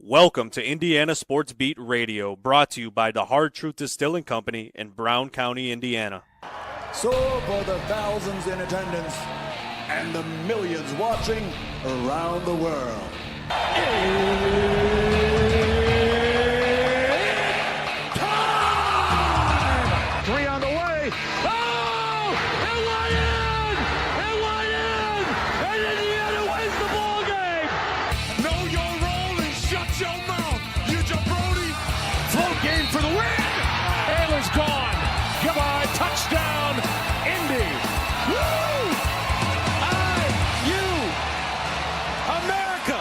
Welcome to Indiana Sports Beat Radio, brought to you by the Hard Truth Distilling Company in Brown County, Indiana. So for the thousands in attendance and the millions watching around the world, it's time! Three on the way. Oh! It went in! It went in! And Indiana wins the ball game! Know your role and shut your mouth, you jabroni! Float game for the win! Ayler's gone. Goodbye. Touchdown, Indy. Woo! IU America.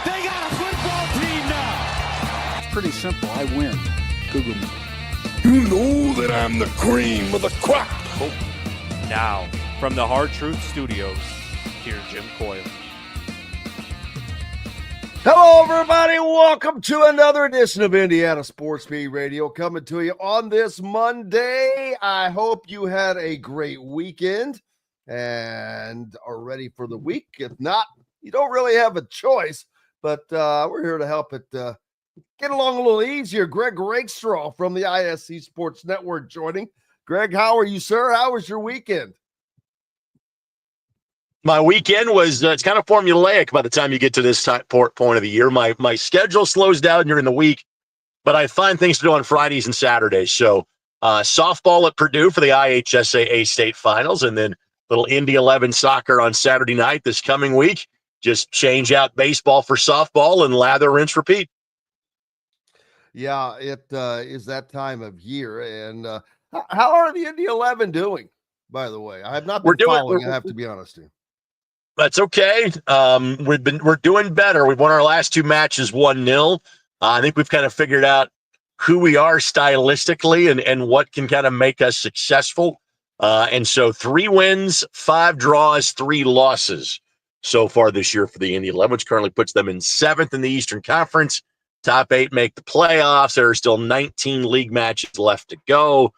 They got a football team now. It's pretty simple. I win. Google me. You know that I'm the cream of the crop. Now, from the Hard Truth Studios, here's Jim Coyle. Hello, everybody. Welcome to another edition of Indiana Sports Beat Radio, coming to you on this Monday. I hope you had a great weekend and are ready for the week. If not, you don't really have a choice, but we're here to help it get along a little easier. Greg Rakestraw from the ISB Sports Network joining. Greg, how are you, sir? How was your weekend? My weekend was, it's kind of formulaic by the time you get to this point of the year. My schedule slows down during the week, but I find things to do on Fridays and Saturdays. So softball at Purdue for the IHSAA state finals, and then little Indy 11 soccer on Saturday night this coming week. Just change out baseball for softball and lather, rinse, repeat. Yeah, it is that time of year. And how are the Indy 11 doing, by the way? I have not been following, I have to be honest with you. That's okay. We're doing better. We've won our last two matches 1-0. I think we've kind of figured out who we are stylistically and what can kind of make us successful. And so 3 wins, 5 draws, 3 losses so far this year for the Indy 11, which currently puts them in 7th in the Eastern Conference. Top 8 make the playoffs. There are still 19 league matches left to go.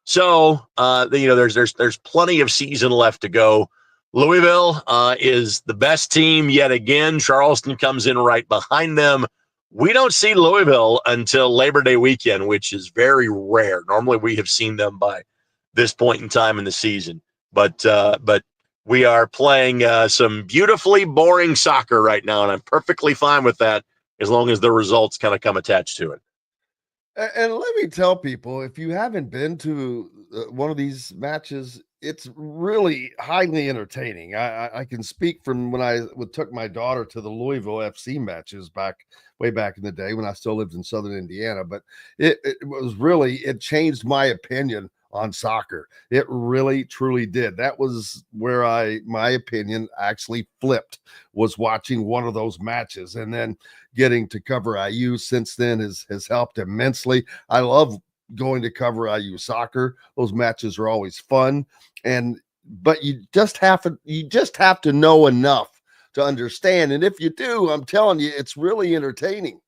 So there's plenty of season left to go. Louisville is the best team yet again. Charleston comes in right behind them. We don't see Louisville until Labor Day weekend, which is very rare. Normally we have seen them by this point in time in the season. But we are playing some beautifully boring soccer right now, and I'm perfectly fine with that as long as the results kind of come attached to it. And let me tell people, if you haven't been to one of these matches, it's really highly entertaining. I can speak from when I took my daughter to the Louisville FC matches way back in the day when I still lived in Southern Indiana. But it changed my opinion on soccer. It really, truly did. That was where my opinion actually flipped, was watching one of those matches, and then getting to cover IU since then has helped immensely. I love going to cover IU soccer. Those matches are always fun, but you just have to know enough to understand. And if you do, I'm telling you, it's really entertaining.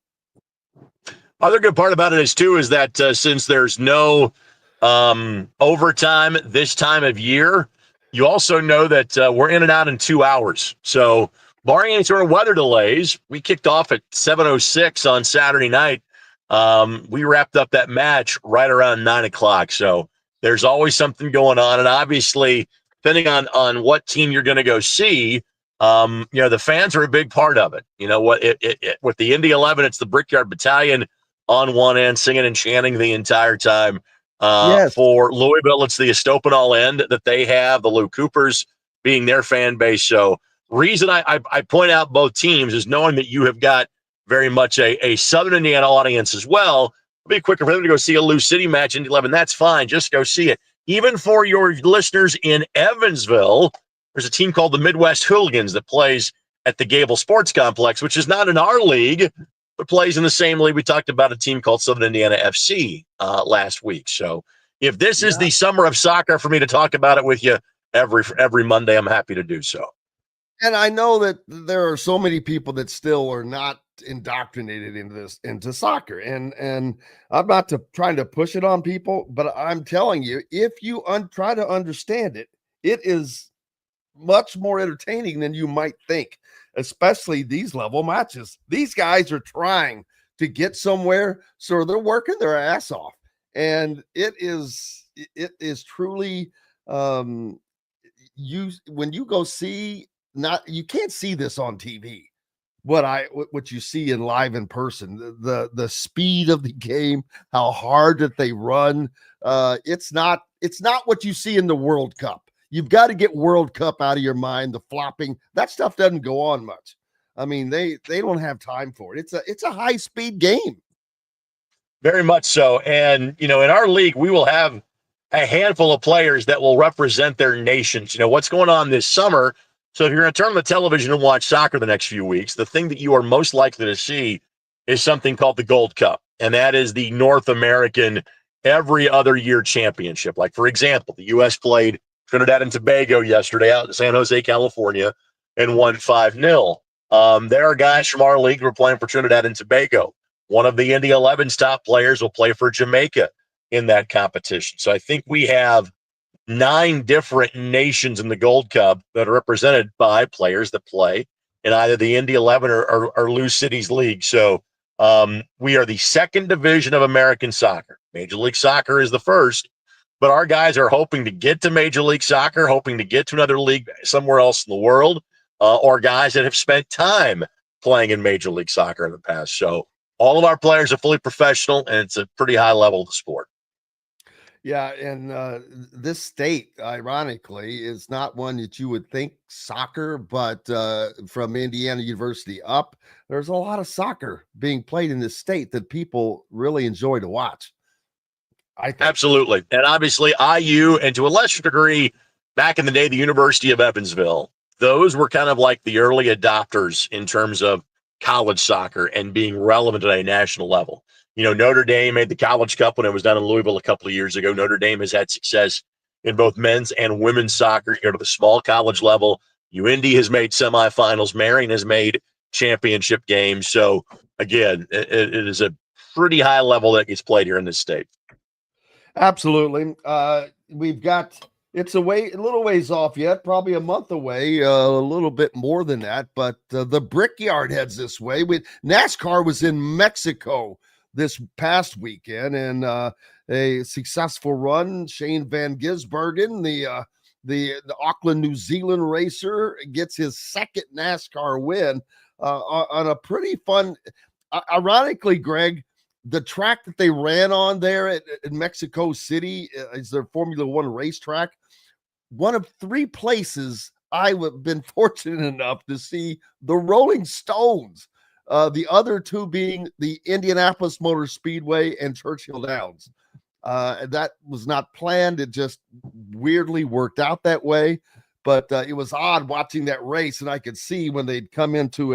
Other good part about it is that since there's no overtime this time of year, you also know that we're in and out in 2 hours. So barring any sort of weather delays, we kicked off at 7:06 on Saturday night. We wrapped up that match right around 9 o'clock. So there's always something going on. And obviously, depending on what team you're going to go see, the fans are a big part of it. You know what? With the Indy 11, it's the Brickyard Battalion on one end, singing and chanting the entire time. Yes. For Louisville, it's the Estopanol end that they have, the Lou Coopers being their fan base. So reason I point out both teams is knowing that you have got very much a Southern Indiana audience as well. It'll be quicker for them to go see a Lou City match in 11. That's fine. Just go see it. Even for your listeners in Evansville, there's a team called the Midwest Hooligans that plays at the Gable Sports Complex, which is not in our league, but plays in the same league. We talked about a team called Southern Indiana FC last week. So if this is the summer of soccer for me to talk about it with you every Monday, I'm happy to do so. And I know that there are so many people that still are not indoctrinated into soccer. And I'm not trying to push it on people, but I'm telling you, if you try to understand it, it is much more entertaining than you might think. especially these level matches. These guys are trying to get somewhere, so they're working their ass off, and it is truly when you go see, you can't see this on TV. What you see in live in person, the speed of the game, how hard that they run. It's not what you see in the World Cup. You've got to get World Cup out of your mind. The flopping, that stuff doesn't go on much. I mean, they don't have time for it. It's a high speed game. Very much so. And, in our league, we will have a handful of players that will represent their nations. What's going on this summer. So if you're going to turn on the television and watch soccer the next few weeks, the thing that you are most likely to see is something called the Gold Cup. And that is the North American every other year championship. Like, for example, the U.S. played Trinidad and Tobago yesterday out in San Jose, California, and won 5-0. There are guys from our league who are playing for Trinidad and Tobago. One of the Indy 11's top players will play for Jamaica in that competition. So I think we have 9 different nations in the Gold Cup that are represented by players that play in either the Indy 11 or Lou Cities League. So we are the second division of American soccer. Major League Soccer is the first, but our guys are hoping to get to Major League Soccer, hoping to get to another league somewhere else in the world, or guys that have spent time playing in Major League Soccer in the past. So all of our players are fully professional, and it's a pretty high level of the sport. Yeah, and this state, ironically, is not one that you would think soccer, but from Indiana University up, there's a lot of soccer being played in this state that people really enjoy to watch. I think. Absolutely. And obviously IU, and to a lesser degree, back in the day, the University of Evansville, those were kind of like the early adopters in terms of college soccer and being relevant at a national level. Notre Dame made the College Cup when it was down in Louisville a couple of years ago. Notre Dame has had success in both men's and women's soccer. You go to the small college level. UND has made semifinals. Marion has made championship games. So, again, it is a pretty high level that gets played here in this state. Absolutely. We've got it's a little ways off yet, probably a month away, a little bit more than that. But the Brickyard heads this way. NASCAR was in Mexico this past weekend, and a successful run. Shane Van Gisbergen, the Auckland, New Zealand racer, gets his second NASCAR win on a pretty fun. Ironically, Greg, the track that they ran on there in Mexico City is their Formula One racetrack. One of 3 places I have been fortunate enough to see the Rolling Stones. The other 2 being the Indianapolis Motor Speedway and Churchill Downs. That was not planned. It just weirdly worked out that way. But it was odd watching that race, and I could see when they'd come into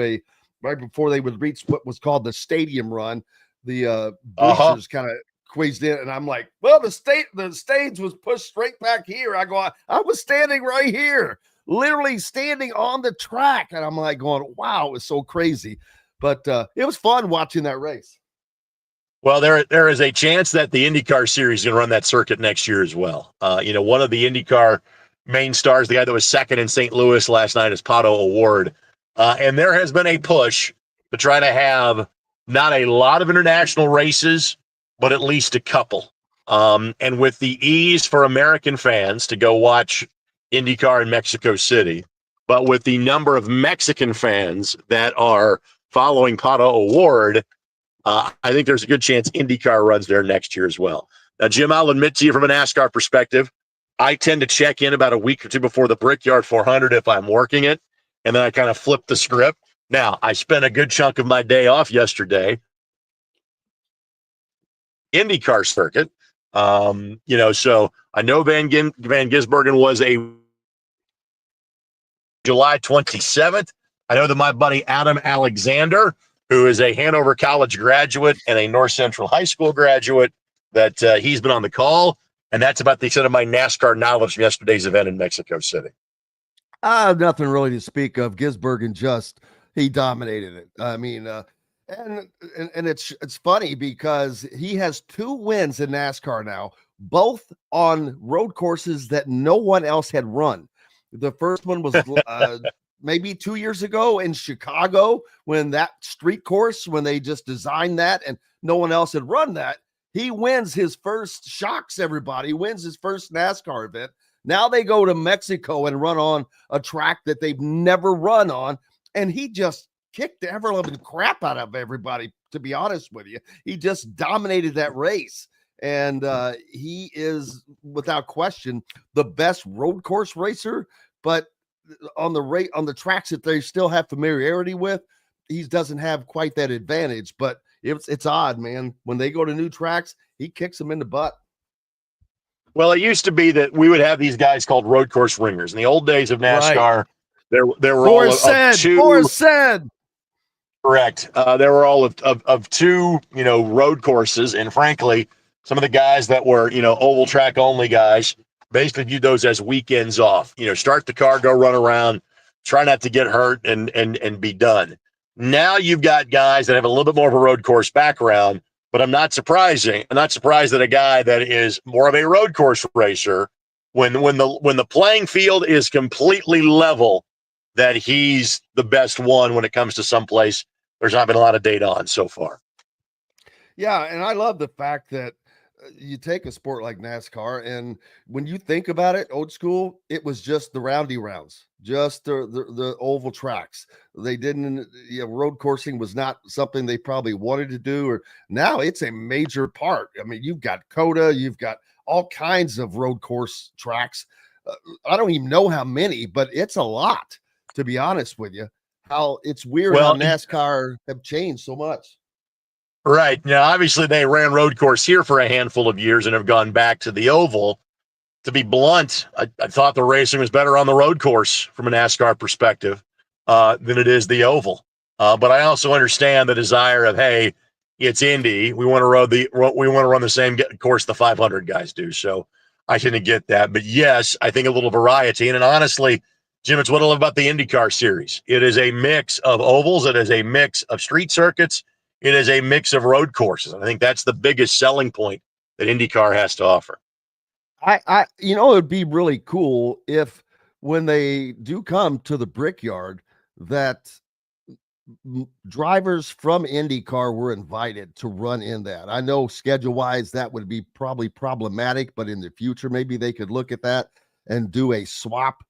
right before they would reach what was called the stadium run, the bleachers kind of squeezed in, and I'm like, well, the stage was pushed straight back here. I was standing right here, literally standing on the track, and I'm like going, wow, it was so crazy. But it was fun watching that race. Well, there is a chance that the IndyCar series is going to run that circuit next year as well. One of the IndyCar main stars, the guy that was second in St. Louis last night, is Pato O'Ward. And there has been a push to try to have not a lot of international races, but at least a couple. And with the ease for American fans to go watch IndyCar in Mexico City, but with the number of Mexican fans that are following Pato O'Ward, I think there's a good chance IndyCar runs there next year as well. Now, Jim, I'll admit to you from a NASCAR perspective, I tend to check in about a week or 2 before the Brickyard 400 if I'm working it, and then I kind of flip the script. Now, I spent a good chunk of my day off yesterday IndyCar circuit. So I know Van Gisbergen was a July 27th. I know that my buddy Adam Alexander, who is a Hanover College graduate and a North Central High School graduate, that he's been on the call. And that's about the extent of my NASCAR knowledge from yesterday's event in Mexico City. Nothing really to speak of. Gisbergen he dominated it. I mean, and it's funny because he has 2 wins in NASCAR now, both on road courses that no one else had run. The first one was maybe 2 years ago in Chicago, when that street course, when they just designed that and no one else had run that, he wins his first, shocks everybody, wins his first NASCAR event. Now they go to Mexico and run on a track that they've never run on, and he just kicked the ever-loving crap out of everybody, to be honest with you. He just dominated that race, and he is, without question, the best road course racer, but on the tracks that they still have familiarity with, he doesn't have quite that advantage. But it's odd, man. When they go to new tracks, he kicks them in the butt. Well, it used to be that we would have these guys called road course ringers. In the old days of NASCAR, right, there were all of two. Correct. There were all of two, road courses, and frankly, some of the guys that were, oval track only guys basically viewed those as weekends off. Start the car, go run around, try not to get hurt, and be done. Now you've got guys that have a little bit more of a road course background, but I'm not surprised that a guy that is more of a road course racer, when the playing field is completely level, that he's the best one when it comes to someplace there's not been a lot of data on so far. Yeah, and I love the fact that you take a sport like NASCAR, and when you think about it, old school, it was just the roundy rounds, just the oval tracks. They didn't, road coursing was not something they probably wanted to do, or now it's a major part. I mean, you've got COTA, you've got all kinds of road course tracks. I don't even know how many, but it's a lot, to be honest with you. How it's weird how NASCAR have changed so much. Right. Now, obviously, they ran road course here for a handful of years and have gone back to the oval. To be blunt, I thought the racing was better on the road course from a NASCAR perspective than it is the oval. But I also understand the desire of, hey, it's Indy. We want to run the same course the 500 guys do. So I shouldn't get that. But yes, I think a little variety. And honestly, Jim, it's what I love about the IndyCar series. It is a mix of ovals. It is a mix of street circuits. It is a mix of road courses. I think that's the biggest selling point that IndyCar has to offer. It would be really cool if when they do come to the Brickyard, that drivers from IndyCar were invited to run in that. I know schedule-wise that would be probably problematic, but in the future, maybe they could look at that and do a swap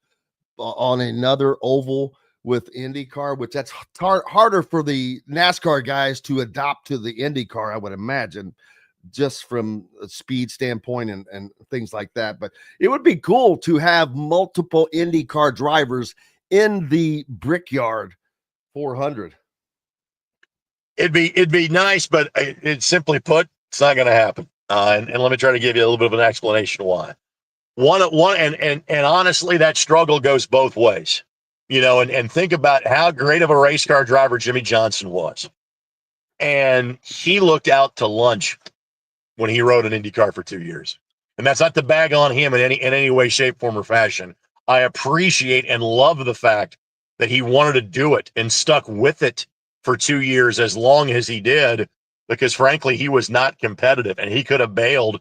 on another oval with IndyCar, which that's harder for the NASCAR guys to adopt to the IndyCar, I would imagine, just from a speed standpoint and things like that. But it would be cool to have multiple IndyCar drivers in the Brickyard 400. It'd be nice, but it's simply put, it's not going to happen. And let me try to give you a little bit of an explanation why. And honestly, that struggle goes both ways, and think about how great of a race car driver Jimmy Johnson was. And he looked out to lunch when he rode an IndyCar for 2 years. And that's not to bag on him in any way, shape, form, or fashion. I appreciate and love the fact that he wanted to do it and stuck with it for 2 years as long as he did, because frankly, he was not competitive and he could have bailed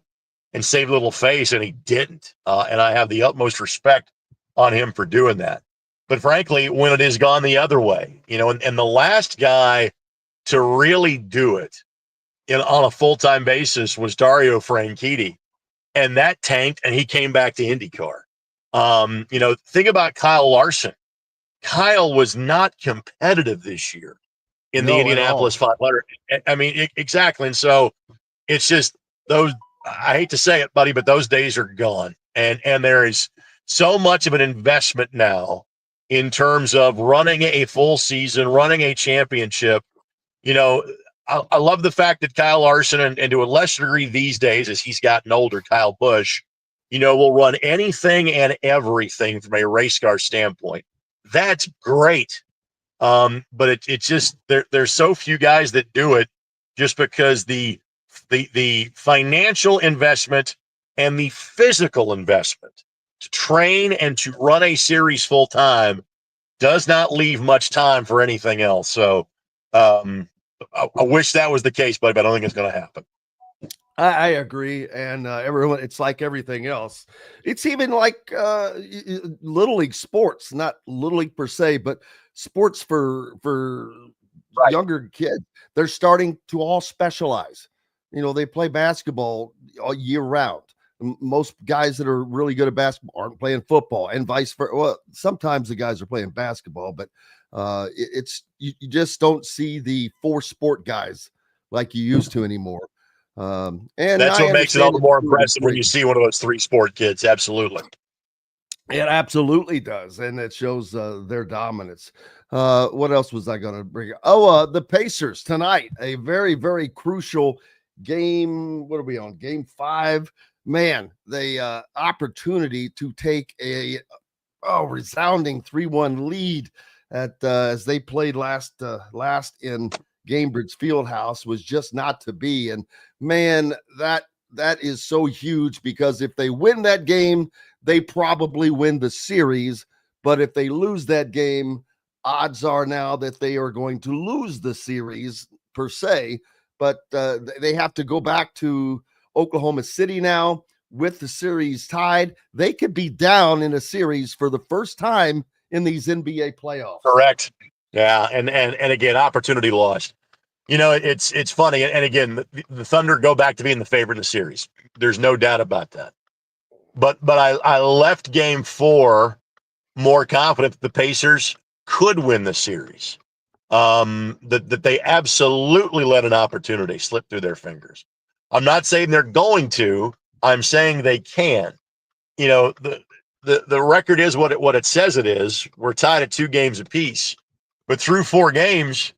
and saved a little face, and he didn't. And I have the utmost respect on him for doing that. But frankly, when it has gone the other way, and the last guy to really do it on a full-time basis was Dario Franchitti, and that tanked, and he came back to IndyCar. Think about Kyle Larson. Kyle was not competitive this year in the Indianapolis 500. I mean, exactly. And so it's just those. I hate to say it, buddy, but those days are gone. And there is so much of an investment now in terms of running a full season, running a championship. I love the fact that Kyle Larson, and to a lesser degree these days as he's gotten older, Kyle Busch, will run anything and everything from a race car standpoint. That's great. But it's just there's so few guys that do it, just because the financial investment and the physical investment to train and to run a series full time does not leave much time for anything else. So I wish that was the case, but I don't think it's going to happen. I agree, and everyone. It's like everything else. It's even like little league sports, not little league per se, but sports for Right. younger kids. They're starting to all specialize. They play basketball all year round. Most guys that are really good at basketball aren't playing football, and vice versa. Well, sometimes the guys are playing basketball, but you just don't see the four sport guys like you used to anymore. And That's I what makes it all understand the more impressive when you see one of those three sport kids. Absolutely. it absolutely does, and it shows their dominance. What else was I going to bring up? Oh, the Pacers tonight, a very, very crucial game. What are we on? Game 5. Man, the opportunity to take a resounding 3-1 lead as they played last in Gamebridge Fieldhouse was just not to be. And man, that is so huge, because if they win that game, they probably win the series. But if they lose that game, odds are now that they are going to lose the series per se. But they have to go back to Oklahoma City now with the series tied. They could be down in a series for the first time in these NBA playoffs. Correct. Yeah, and again, opportunity lost. It's funny, and again, the Thunder go back to being the favorite in the series. There's no doubt about that. But I left Game 4 more confident that the Pacers could win the series. That they absolutely let an opportunity slip through their fingers. I'm not saying they're going to. I'm saying they can. The record is what it says it is. We're tied at 2 games apiece, but through 4 games,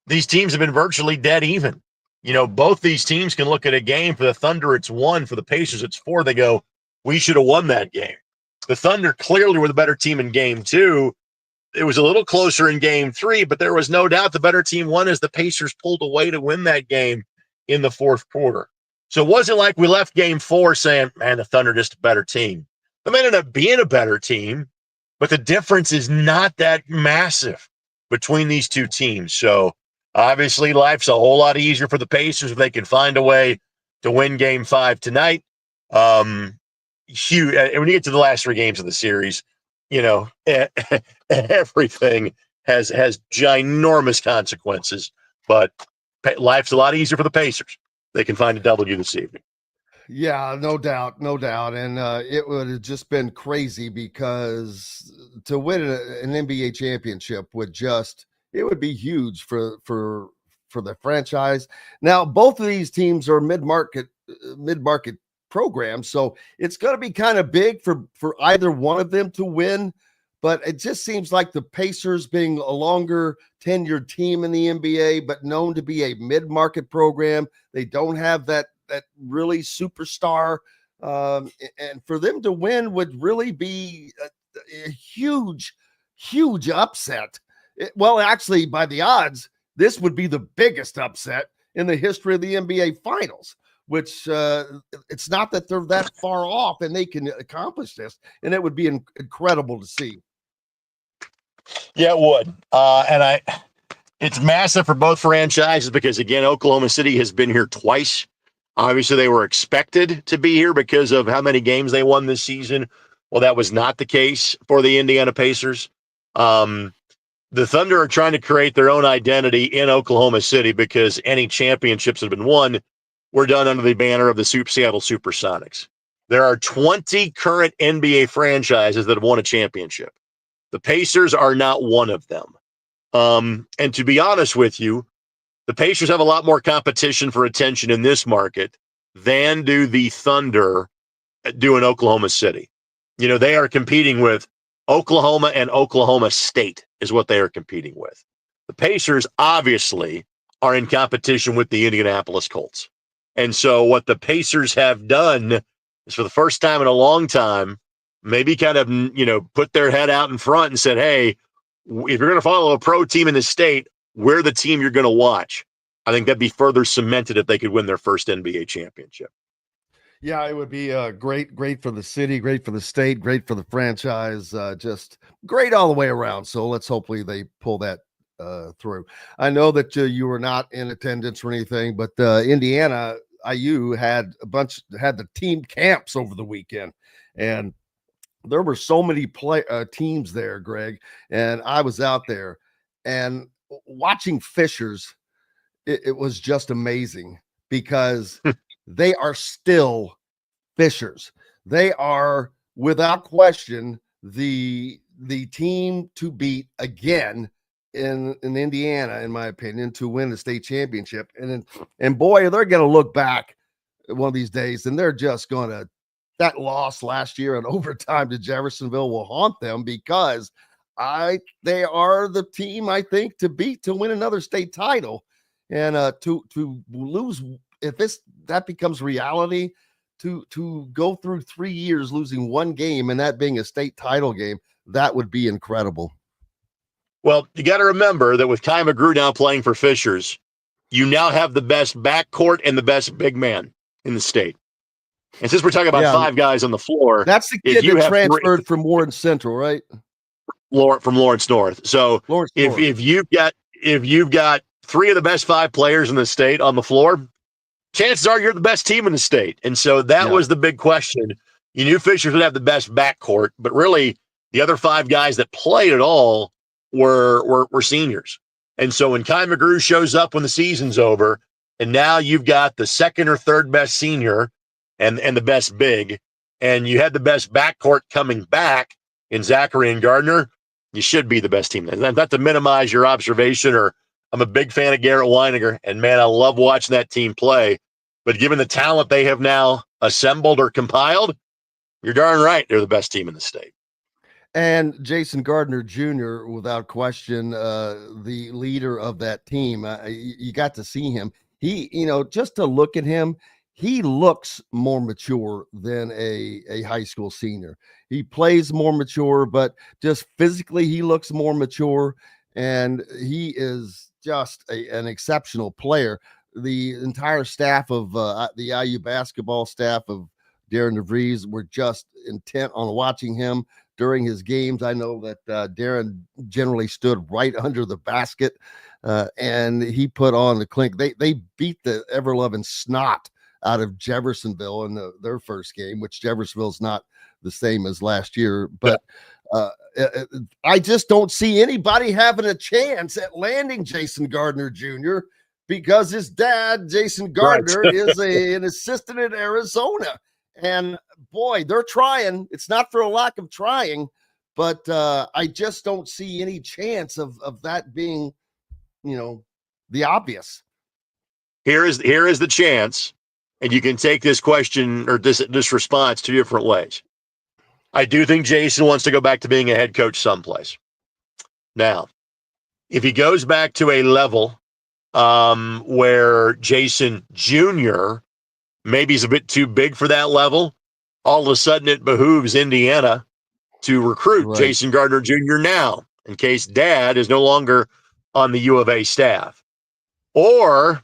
these teams have been virtually dead even. Both these teams can look at a game. For the Thunder, it's 1. For the Pacers, it's 4. They go, we should have won that game. The Thunder clearly were the better team in Game 2. It was a little closer in Game 3, but there was no doubt the better team won as the Pacers pulled away to win that game in the 4th quarter. So it wasn't like we left Game 4 saying, man, the Thunder just a better team. They ended up being a better team, but the difference is not that massive between these two teams. So obviously life's a whole lot easier for the Pacers if they can find a way to win Game 5 tonight. Huge. And when you get to the last 3 games of the series, everything has ginormous consequences, but life's a lot easier for the Pacers. They can find a W this evening. Yeah, no doubt. And it would have just been crazy, because to win an NBA championship it would be huge for the franchise. Now, both of these teams are mid-market programs, so it's going to be kind of big for either one of them to win. But it just seems like the Pacers, being a longer tenured team in the NBA, but known to be a mid-market program, they don't have that really superstar. And for them to win would really be a huge upset. Actually, by the odds, this would be the biggest upset in the history of the NBA Finals, which it's not that they're that far off and they can accomplish this. And it would be incredible to see. Yeah, it would. It's massive for both franchises because, again, Oklahoma City has been here twice. Obviously, they were expected to be here because of how many games they won this season. Well, that was not the case for the Indiana Pacers. The Thunder are trying to create their own identity in Oklahoma City because any championships that have been won were done under the banner of the Seattle Supersonics. There are 20 current NBA franchises that have won a championship. The Pacers are not one of them. And to be honest with you, the Pacers have a lot more competition for attention in this market than do the Thunder do in Oklahoma City. They are competing with Oklahoma and Oklahoma State is what they are competing with. The Pacers obviously are in competition with the Indianapolis Colts. And so what the Pacers have done is, for the first time in a long time, maybe kind of, put their head out in front and said, hey, if you're going to follow a pro team in the state, we're the team you're going to watch. I think that'd be further cemented if they could win their first NBA championship. Yeah, it would be great for the city, great for the state, great for the franchise, just great all the way around. So let's hopefully they pull that through. I know that you were not in attendance or anything, but Indiana, IU had the team camps over the weekend, and there were so many teams there, Greg, and I was out there and watching Fishers. It was just amazing because they are still Fishers. They are without question the team to beat again in Indiana, in my opinion, to win the state championship. And boy, they're going to look back one of these days, and they're just going to, that loss last year in overtime to Jeffersonville will haunt them, because they are the team, I think, to beat to win another state title. And to lose, if that becomes reality, to go through 3 years losing one game and that being a state title game, that would be incredible. Well, you got to remember that with Kai McGrew now playing for Fishers, you now have the best backcourt and the best big man in the state. And since we're talking about 5 guys on the floor, that's the kid that transferred from Warren Central, right? From Lawrence North. So if you've got 3 of the best 5 players in the state on the floor, chances are you're the best team in the state. And so that was the big question. You knew Fishers would have the best backcourt, but really the other 5 guys that played at all were seniors. And so when Kai McGrew shows up when the season's over, and now you've got the second or third best senior and the best big, and you had the best backcourt coming back in Zachary and Gardner, you should be the best team. Not to minimize your observation, or I'm a big fan of Garrett Weininger, and man, I love watching that team play. But given the talent they have now assembled or compiled, you're darn right they're the best team in the state. And Jason Gardner Jr., without question, the leader of that team. You got to see him. He, just to look at him, he looks more mature than a high school senior. He plays more mature, but just physically he looks more mature, and he is just an exceptional player. The entire staff of the IU basketball staff of Darren DeVries were just intent on watching him during his games. I know that Darren generally stood right under the basket, and he put on the clink. They beat the ever-loving snot out of Jeffersonville in their first game, which Jeffersonville's not the same as last year. But I just don't see anybody having a chance at landing Jason Gardner Jr., because his dad, Jason Gardner, is an assistant in Arizona. And boy, they're trying. It's not for a lack of trying, but I just don't see any chance of that being, the obvious. Here is the chance, and you can take this question or this response 2 different ways. I do think Jason wants to go back to being a head coach someplace. Now, if he goes back to a level where Jason Jr. maybe is a bit too big for that level, all of a sudden it behooves Indiana to recruit Jason Gardner Jr. now, in case dad is no longer on the U of A staff. Or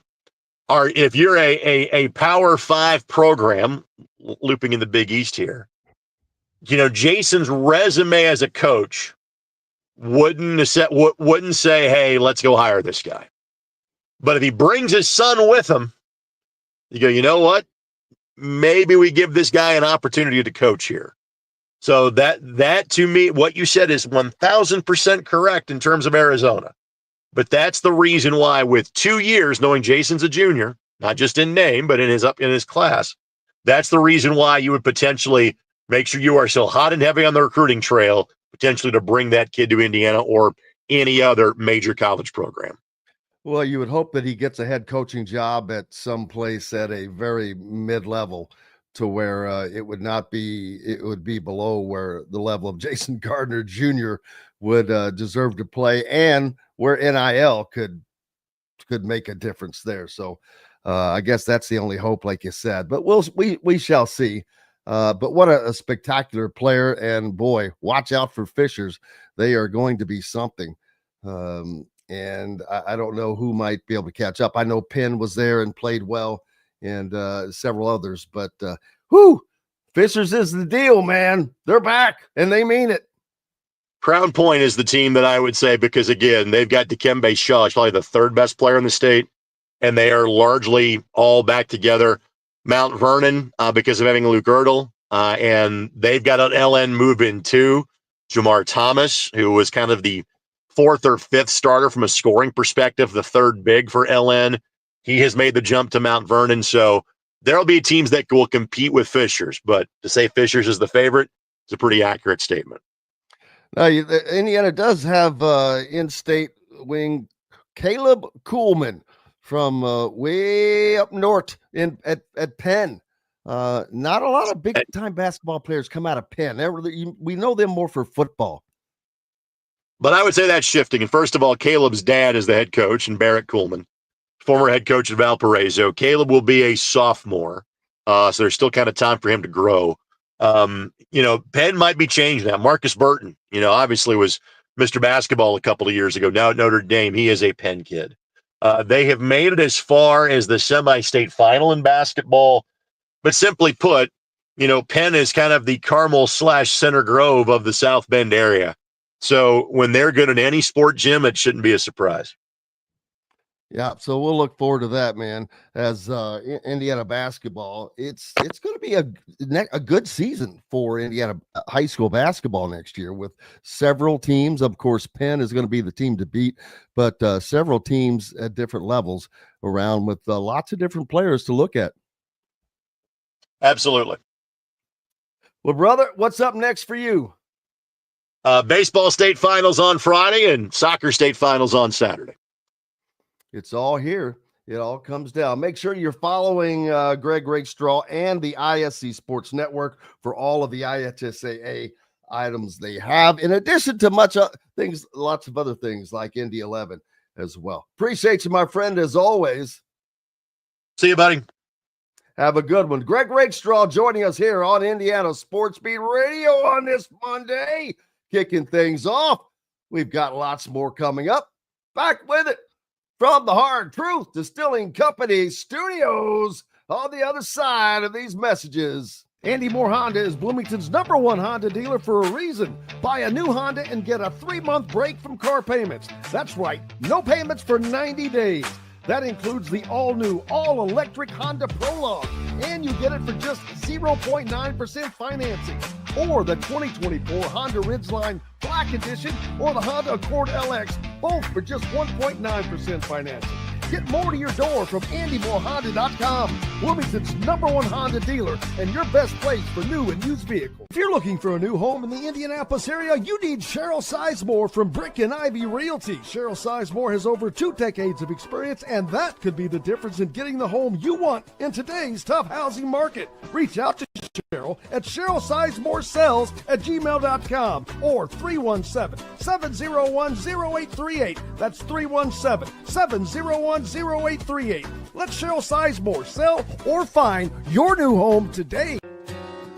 if you're a Power 5 program, looping in the Big East here, Jason's resume as a coach wouldn't say, hey, let's go hire this guy. But if he brings his son with him, you go, you know what? Maybe we give this guy an opportunity to coach here. So that to me, what you said is 1,000% correct in terms of Arizona. But that's the reason why, with 2 years, knowing Jason's a junior, not just in name, but in his class, that's the reason why you would potentially make sure you are still hot and heavy on the recruiting trail, potentially to bring that kid to Indiana or any other major college program. Well, you would hope that he gets a head coaching job at some place at a very mid-level, to where it would be below where the level of Jason Gardner Jr. would deserve to play, and where NIL could make a difference there. So I guess that's the only hope, like you said, but we shall see. But what a spectacular player, and boy, watch out for Fishers. They are going to be something. And I don't know who might be able to catch up. I know Penn was there and played well, and several others. But Fishers is the deal, man. They're back, and they mean it. Crown Point is the team that I would say, because, again, they've got Dikembe Shaw. He's probably the 3rd best player in the state, and they are largely all back together. Mount Vernon because of having Luke Girdle. And they've got an LN move in too. Jamar Thomas, who was kind of the fourth or fifth starter from a scoring perspective, the third big for LN. He has made the jump to Mount Vernon. So there'll be teams that will compete with Fishers. But to say Fishers is the favorite is a pretty accurate statement. Now, Indiana does have in-state wing Caleb Kuhlman from way up north at Penn. Not a lot of big-time basketball players come out of Penn. We know them more for football. But I would say that's shifting. And first of all, Caleb's dad is the head coach, and Barrett Kuhlman, former head coach at Valparaiso. Caleb will be a sophomore, so there's still kind of time for him to grow. Penn might be changed now. Marcus Burton, obviously was Mr. Basketball a couple of years ago. Now at Notre Dame, he is a Penn kid. They have made it as far as the semi-state final in basketball. But simply put, Penn is kind of the Carmel/Center Grove of the South Bend area. So when they're good in any sport, Jim, it shouldn't be a surprise. Yeah, so we'll look forward to that, man. As Indiana basketball, it's going to be a good season for Indiana high school basketball next year with several teams. Of course, Penn is going to be the team to beat, but several teams at different levels around with lots of different players to look at. Absolutely. Well, brother, what's up next for you? Baseball state finals on Friday and soccer state finals on Saturday. It's all here. It all comes down. Make sure you're following Greg Rakestraw and the ISC Sports Network for all of the IHSAA items they have, in addition to lots of other things like Indy 11 as well. Appreciate you, my friend, as always. See you, buddy. Have a good one. Greg Rakestraw joining us here on Indiana Sports Beat Radio on this Monday. Kicking things off. We've got lots more coming up. Back with it from the Hard Truth Distilling Company studios on the other side of these messages. Andy Moore Honda is Bloomington's #1 Honda dealer for a reason. Buy a new Honda and get a 3-month break from car payments. That's right, no payments for 90 days. That includes the all-new, all-electric Honda Prologue, and you get it for just 0.9% financing, or the 2024 Honda Ridgeline Black Edition, or the Honda Accord LX, both for just 1.9% financing. Get more to your door from AndyMooreHonda.com, Bloomington's #1 Honda dealer and your best place for new and used vehicles. If you're looking for a new home in the Indianapolis area, you need Cheryl Sizemore from Brick and Ivy Realty. Cheryl Sizemore has over 2 decades of experience, and that could be the difference in getting the home you want in today's tough housing market. Reach out to Cheryl at CherylSizemooreSells@gmail.com or 317-701-0838. That's 317-701-0838. Let Cheryl Sizemore sell or find your new home today.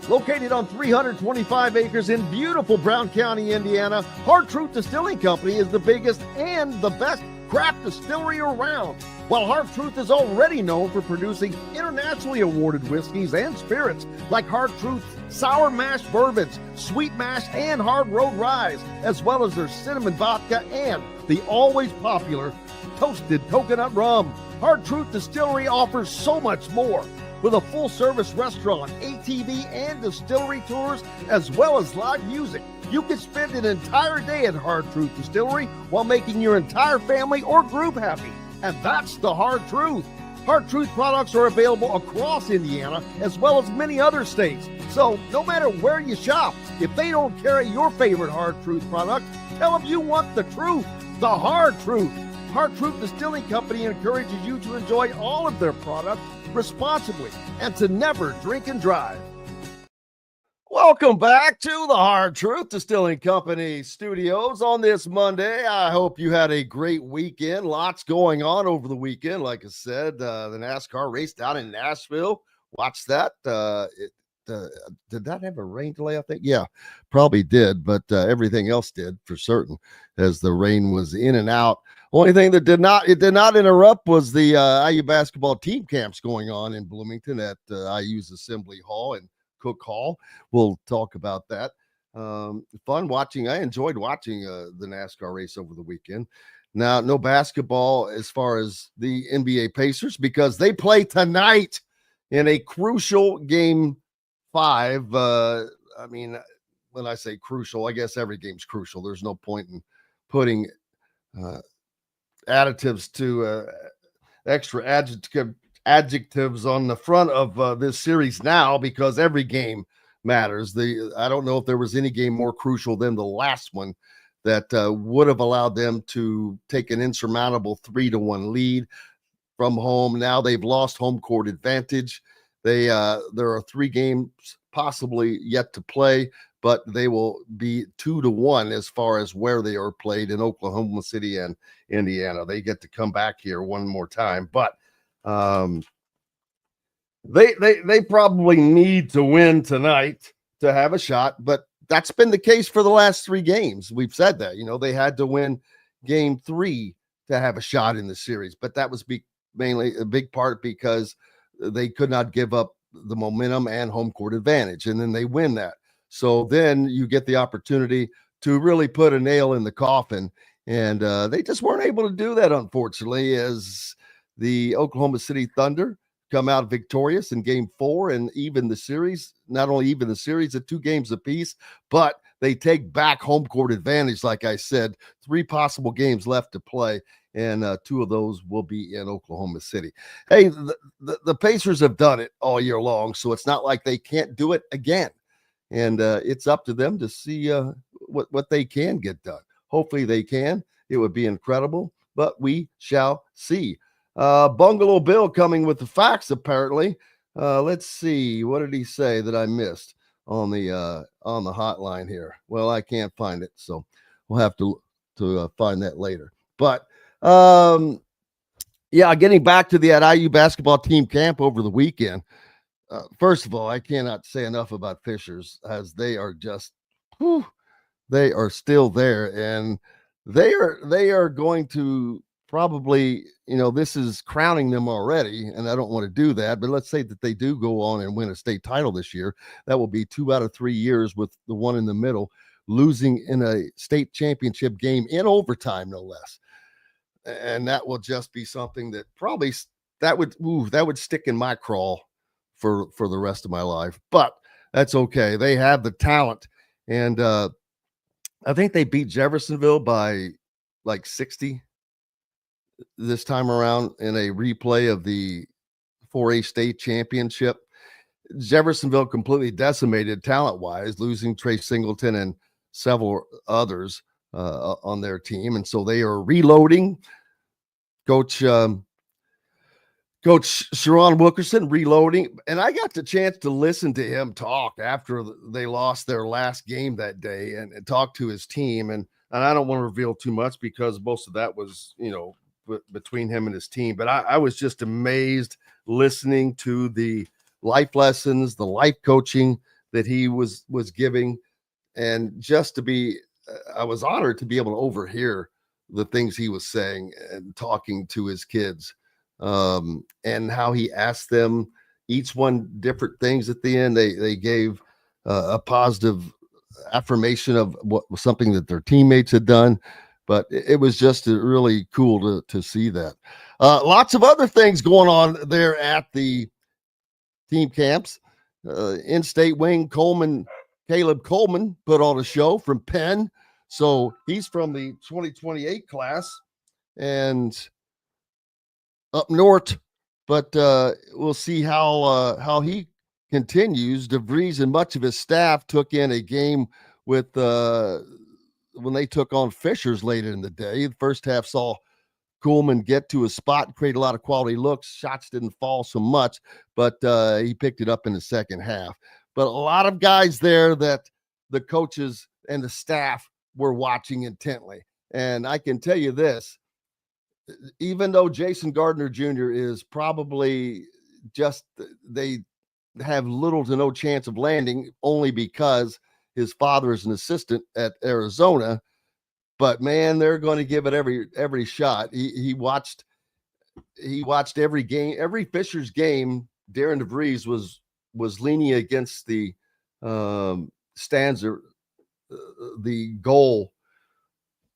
Located on 325 acres in beautiful Brown County, Indiana, Hard Truth Distilling Company is the biggest and the best craft distillery around. While Hard Truth is already known for producing internationally awarded whiskeys and spirits like Hard Truth Sour Mash Bourbons, Sweet Mash, and Hard Road Ryes, as well as their cinnamon vodka and the always popular Toasted Coconut Rum. Hard Truth Distillery offers so much more. With a full-service restaurant, ATV, and distillery tours, as well as live music, you can spend an entire day at Hard Truth Distillery while making your entire family or group happy. And that's the Hard Truth. Hard Truth products are available across Indiana, as well as many other states. So no matter where you shop, if they don't carry your favorite Hard Truth product, tell them you want the truth, the Hard Truth. Hard Truth Distilling Company encourages you to enjoy all of their products responsibly and to never drink and drive. Welcome back to the Hard Truth Distilling Company studios on this Monday. I hope you had a great weekend. Lots going on over the weekend. Like I said, the NASCAR race down in Nashville. Watch that. Did that have a rain delay? I think, yeah, probably did, but everything else did for certain as the rain was in and out. Only thing that did not interrupt was the IU basketball team camps going on in Bloomington at IU's Assembly Hall and Cook Hall. We'll talk about that. Fun watching. I enjoyed watching the NASCAR race over the weekend. Now, no basketball as far as the NBA Pacers because they play tonight in a crucial game 5. I mean, when I say crucial, I guess every game's crucial. There's no point in putting additives to extra adjectives on the front of this series now, because every game matters. I don't know if there was any game more crucial than the last one that would have allowed them to take an insurmountable 3-1 lead from home. Now they've lost home court advantage. There are 3 games possibly yet to play, but they will be 2-1 as far as where they are played in Oklahoma City and Indiana. They get to come back here one more time, but they probably need to win tonight to have a shot. But that's been the case for the last 3 games. We've said that, they had to win game 3 to have a shot in the series, but that was mainly a big part because they could not give up the momentum and home court advantage, and then they win that. So then you get the opportunity to really put a nail in the coffin, and they just weren't able to do that, unfortunately, as the Oklahoma City Thunder come out victorious in game 4 and even the series. Not only even the series at 2 games apiece, but they take back home court advantage. Like I said, 3 possible games left to play, and 2 of those will be in Oklahoma City. Hey, the Pacers have done it all year long, so it's not like they can't do it again. And it's up to them to see what they can get done. Hopefully they can. It would be incredible, but we shall see. Bungalow Bill coming with the facts, apparently. Let's see. What did he say that I missed on the hotline here? Well, I can't find it, so we'll have to find that later. But yeah, getting back to that IU basketball team camp over the weekend. First of all, I cannot say enough about Fishers, as they are just, they are still there, and they are going to probably, this is crowning them already, and I don't want to do that, but let's say that they do go on and win a state title this year. That will be 2 out of 3 years, with the one in the middle losing in a state championship game in overtime, no less. And that will just be something that probably that would stick in my craw for the rest of my life, but that's okay. They have the talent, and I think they beat Jeffersonville by like 60 this time around in a replay of the 4A state championship. Jeffersonville completely decimated talent-wise, losing Trey Singleton and several others on their team, and so they are reloading. Coach Sharon Wilkerson reloading, and I got the chance to listen to him talk after they lost their last game that day, and talk to his team. And I don't want to reveal too much because most of that was, between him and his team. But I was just amazed listening to the life lessons, the life coaching that he was giving, and just to be, I was honored to be able to overhear the things he was saying and talking to his kids. And how he asked them each one different things at the end. They gave a positive affirmation of what was something that their teammates had done, but it was just really cool to see that. Lots of other things going on there at the team camps. In-state wing Caleb Coleman put on a show from Penn. So he's from the 2028 class and up north, but we'll see how he continues. DeVries and much of his staff took in a game with when they took on Fishers later in the day. The first half saw Coleman get to his spot, create a lot of quality looks. Shots didn't fall so much, but he picked it up in the second half. But a lot of guys there that the coaches and the staff were watching intently. And I can tell you this, even though Jason Gardner Jr. is probably just, they have little to no chance of landing only because his father is an assistant at Arizona, but man, they're going to give it every shot. He watched every game, every Fishers game. Darren DeVries was leaning against the stanza, the goal,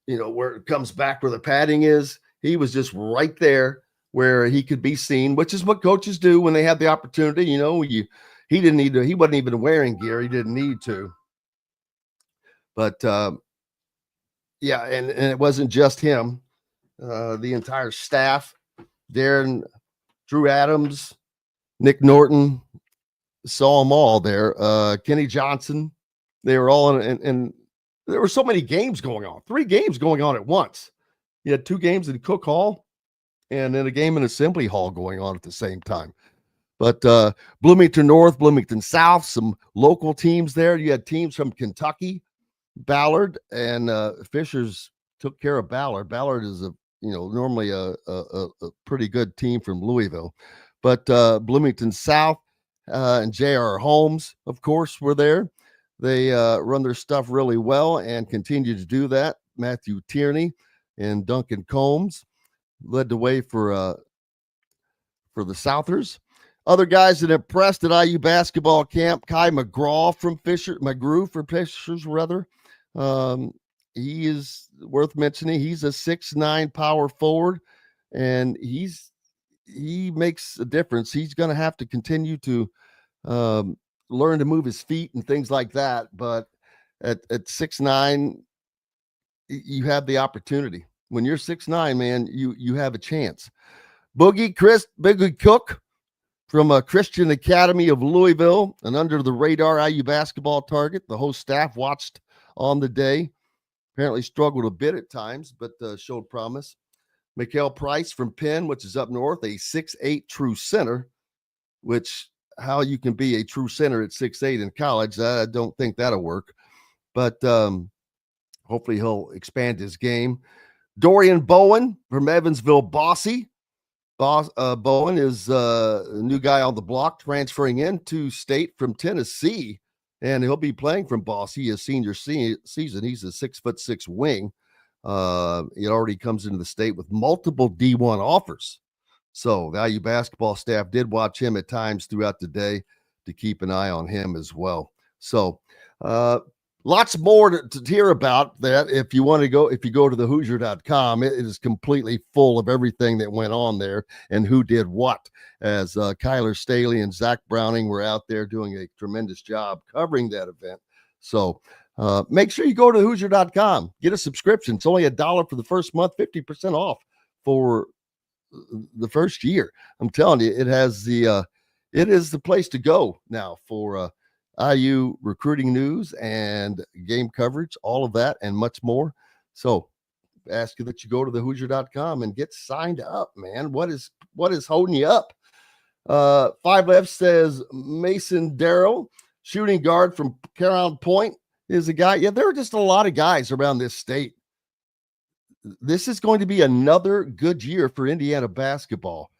where it comes back where the padding is. He was just right there where he could be seen, which is what coaches do when they have the opportunity. You know, he didn't need to, he wasn't even wearing gear. He didn't need to. But yeah, and it wasn't just him. The entire staff, Darren, Drew Adams, Nick Norton, saw them all there. Kenny Johnson, they were all in, and there were so many games going on, 3 games going on at once. You had 2 games in Cook Hall and then a game in Assembly Hall going on at the same time. But Bloomington North, Bloomington South, some local teams there. You had teams from Kentucky, Ballard, and Fishers took care of Ballard. Ballard is normally a pretty good team from Louisville. But Bloomington South and J.R. Holmes, of course, were there. They run their stuff really well and continue to do that. Matthew Tierney and Duncan Combs led the way for the Southers. Other guys that impressed at IU basketball camp: Kai McGrew from Fishers, rather. He is worth mentioning. He's a 6'9" power forward, and he makes a difference. He's going to have to continue to learn to move his feet and things like that. But at 6'9", you have the opportunity. When you're 6'9", man, you have a chance. Boogie Cook from Christian Academy of Louisville, an under-the-radar IU basketball target. The whole staff watched on the day. Apparently struggled a bit at times, but showed promise. Mikael Price from Penn, which is up north, a 6'8" true center, which how you can be a true center at 6'8" in college, I don't think that'll work. But hopefully he'll expand his game. Dorian Bowen from Evansville Bossy. Bowen is a new guy on the block, transferring into state from Tennessee, and he'll be playing from Bossy his senior season. He's a 6'6" wing. He already comes into the state with multiple D1 offers. So the IU basketball staff did watch him at times throughout the day to keep an eye on him as well. So lots more to hear about that. If you go to the Hoosier.com, it is completely full of everything that went on there and who did what, as Kyler Staley and Zach Browning were out there doing a tremendous job covering that event. So make sure you go to Hoosier.com, get a subscription. It's only $1 for the first month, 50% off for the first year. I'm telling you, it is the place to go now for IU recruiting news and game coverage, all of that and much more. So ask you that you go to the Hoosier.com and get signed up, man. What is holding you up? 5F says Mason Darrow, shooting guard from Crown Point, is a guy. Yeah, there are just a lot of guys around this state. This is going to be another good year for Indiana basketball,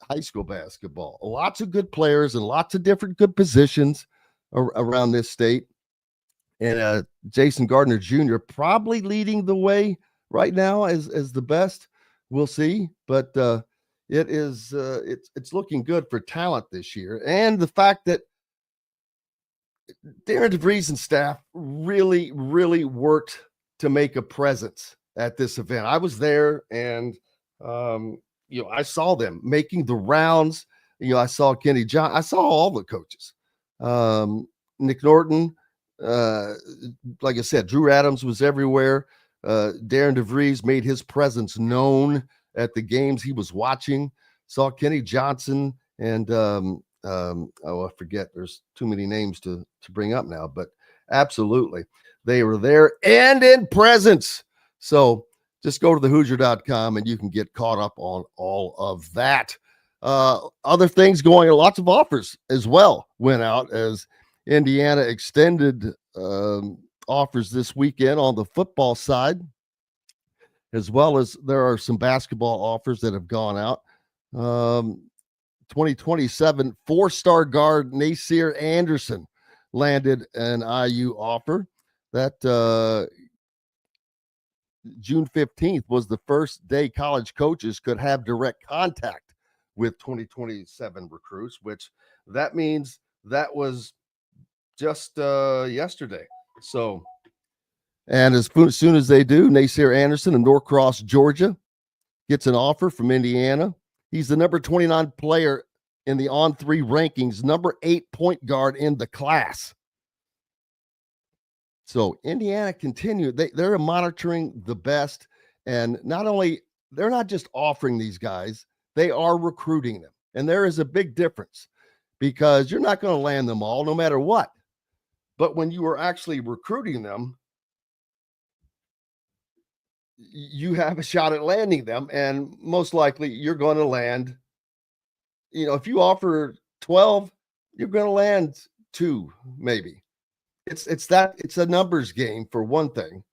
high school basketball. Lots of good players and lots of different good positions around this state. And Jason Gardner Jr. probably leading the way right now as the best. We'll see, but it's looking good for talent this year. And the fact that Darren DeVries and staff really, really worked to make a presence at this event. I was there, and I saw them making the rounds. I saw Kenny John. I saw all the coaches. Nick Norton, like I said, Drew Adams was everywhere. Darren DeVries made his presence known at the games he was watching. Saw Kenny Johnson and I forget. There's too many names to bring up now, but absolutely, they were there and in presence. So just go to the Hoosier.com and you can get caught up on all of that. Other things going on, lots of offers as well went out as Indiana extended offers this weekend on the football side, as well as there are some basketball offers that have gone out. 2027 4-star guard Nasir Anderson landed an IU offer. That June 15th was the first day college coaches could have direct contact with 2027 recruits, which that means that was just yesterday. So, and as soon as they do, Nasir Anderson of Norcross, Georgia, gets an offer from Indiana. He's the number 29 player in the on-3 rankings, number 8 point guard in the class. So Indiana continue. They're monitoring the best. And not only, they're not just offering these guys, they are recruiting them. And there is a big difference because you're not going to land them all no matter what. But when you are actually recruiting them, you have a shot at landing them. And most likely you're going to land, if you offer 12, you're going to land 2, maybe. It's a numbers game for one thing.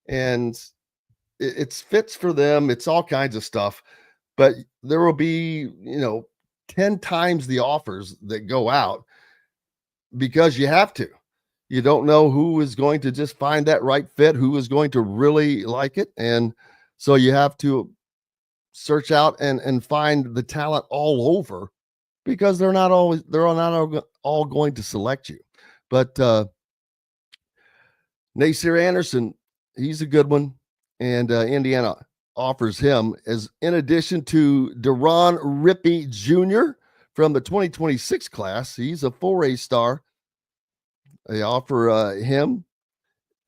And it's fits for them. It's all kinds of stuff, but there will be, 10 times the offers that go out because you have to. You don't know who is going to just find that right fit, who is going to really like it. And so you have to search out and find the talent all over because they're not all going to select you. But Nasir Anderson, he's a good one. And Indiana offers him as in addition to Deron Rippey Jr. from the 2026 class. He's a 4A star. They offer him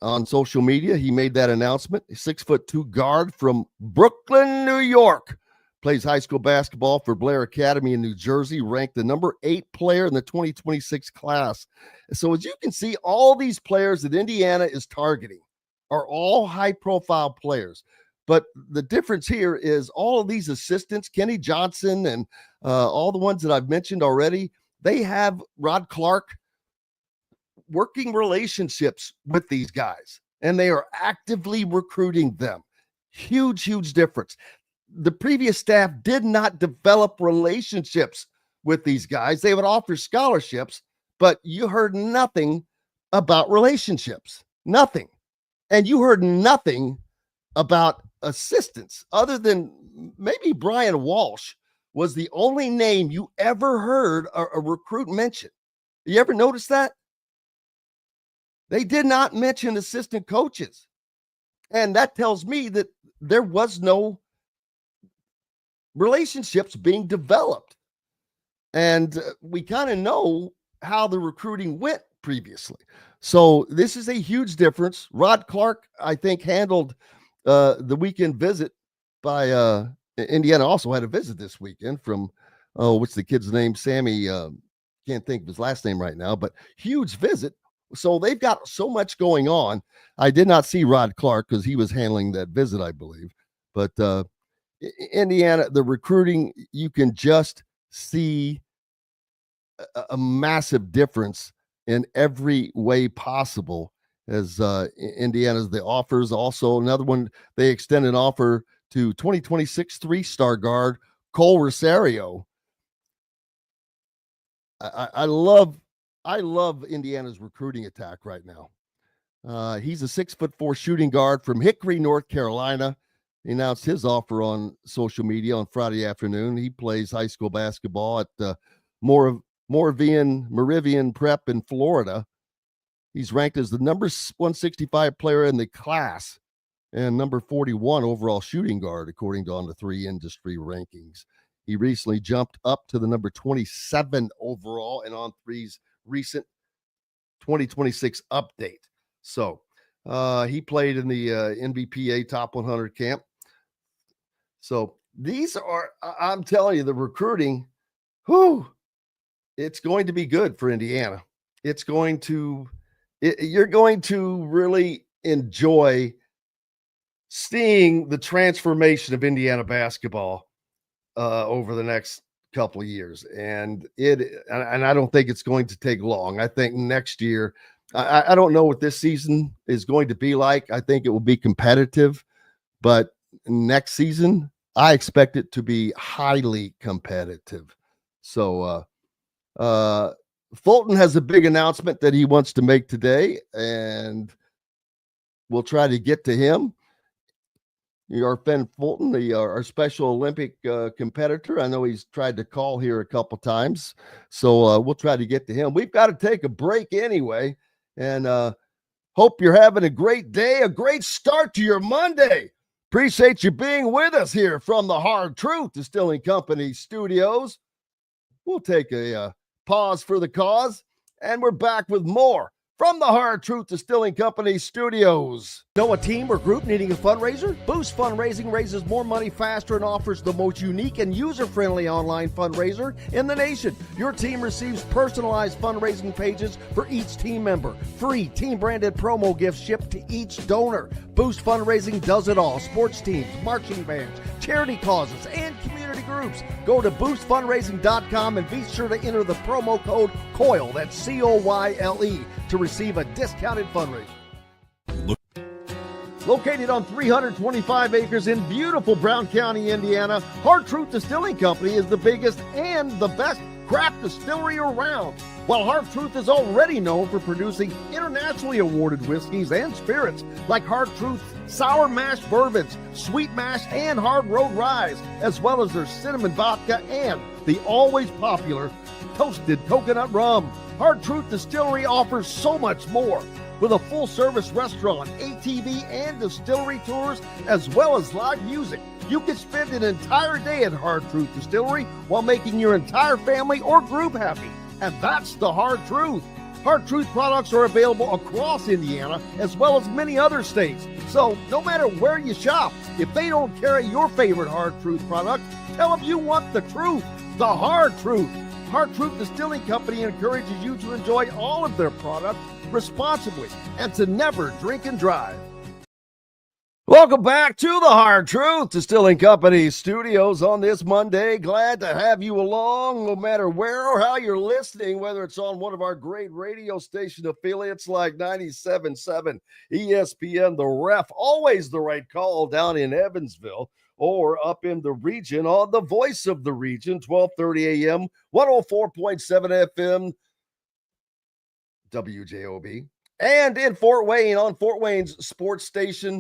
on social media. He made that announcement. A 6'2" guard from Brooklyn, New York. Plays high school basketball for Blair Academy in New Jersey. Ranked the number 8 player in the 2026 class. So as you can see, all these players that Indiana is targeting are all high-profile players. But the difference here is all of these assistants, Kenny Johnson and all the ones that I've mentioned already, they have Rod Clark working relationships with these guys, and they are actively recruiting them. Huge, huge difference. The previous staff did not develop relationships with these guys. They would offer scholarships, but you heard nothing about relationships. Nothing. And you heard nothing about assistants other than maybe Brian Walsh was the only name you ever heard a recruit mention. You ever notice that? They did not mention assistant coaches. And that tells me that there was no relationships being developed. And we kind of know how the recruiting went previously. So this is a huge difference. Rod Clark, I think, handled the weekend visit by Indiana. Also had a visit this weekend from, what's the kid's name? Sammy, can't think of his last name right now, but huge visit. So they've got so much going on. I did not see Rod Clark because he was handling that visit, I believe. But Indiana, the recruiting, you can just see a massive difference in every way possible as Indiana's the offers. Also, another one, they extend an offer to 2026 3-star guard Cole Rosario. I love Indiana's recruiting attack right now. He's a 6'4" shooting guard from Hickory, North Carolina. He announced his offer on social media on Friday afternoon. He plays high school basketball at Moravian Prep in Florida. He's ranked as the number 165 player in the class and number 41 overall shooting guard, according to On the 3 industry rankings. He recently jumped up to the number 27 overall and On 3's recent 2026 update. So he played in the NBPA Top 100 camp. So these are, I'm telling you, the recruiting, it's going to be good for Indiana. You're going to really enjoy seeing the transformation of Indiana basketball over the next couple of years. And I don't think it's going to take long. I think next year, I don't know what this season is going to be like. I think it will be competitive, but next season, I expect it to be highly competitive. So, Fulton has a big announcement that he wants to make today, and we'll try to get to him. Our friend Fulton, our Special Olympic competitor. I know he's tried to call here a couple times, so we'll try to get to him. We've got to take a break anyway, and hope you're having a great day, a great start to your Monday. Appreciate you being with us here from the Hard Truth Distilling Company studios. We'll take a pause for the cause, and we're back with more from the Hard Truth Distilling Company studios. Know a team or group needing a fundraiser? Boost Fundraising raises more money faster and offers the most unique and user-friendly online fundraiser in the nation. Your team receives personalized fundraising pages for each team member. Free team-branded promo gifts shipped to each donor. Boost Fundraising does it all. Sports teams, marching bands, charity causes, and community groups. Go to boostfundraising.com and be sure to enter the promo code COYLE, that's C-O-Y-L-E, to receive a discounted fundraiser. Located on 325 acres in beautiful Brown County, Indiana, Hard Truth Distilling Company is the biggest and the best craft distillery around. While Hard Truth is already known for producing internationally awarded whiskeys and spirits like Hard Truth Sour Mash Bourbons, Sweet Mash, and Hard Road Ryes, as well as their cinnamon vodka and the always popular toasted coconut rum. Hard Truth Distillery offers so much more. With a full-service restaurant, ATV, and distillery tours, as well as live music, you can spend an entire day at Hard Truth Distillery while making your entire family or group happy. And that's the Hard Truth. Hard Truth products are available across Indiana, as well as many other states. So no matter where you shop, if they don't carry your favorite Hard Truth product, tell them you want the truth, the Hard Truth. Hard Truth Distilling Company encourages you to enjoy all of their products responsibly and to never drink and drive. Welcome back to the Hard Truth Distilling Company studios on this Monday. Glad to have you along, no matter where or how you're listening, whether it's on one of our great radio station affiliates like 97.7 ESPN, The Ref, always the right call down in Evansville, or up in the region on the voice of the region, 1230 AM, 104.7 FM, WJOB, and in Fort Wayne on Fort Wayne's sports station,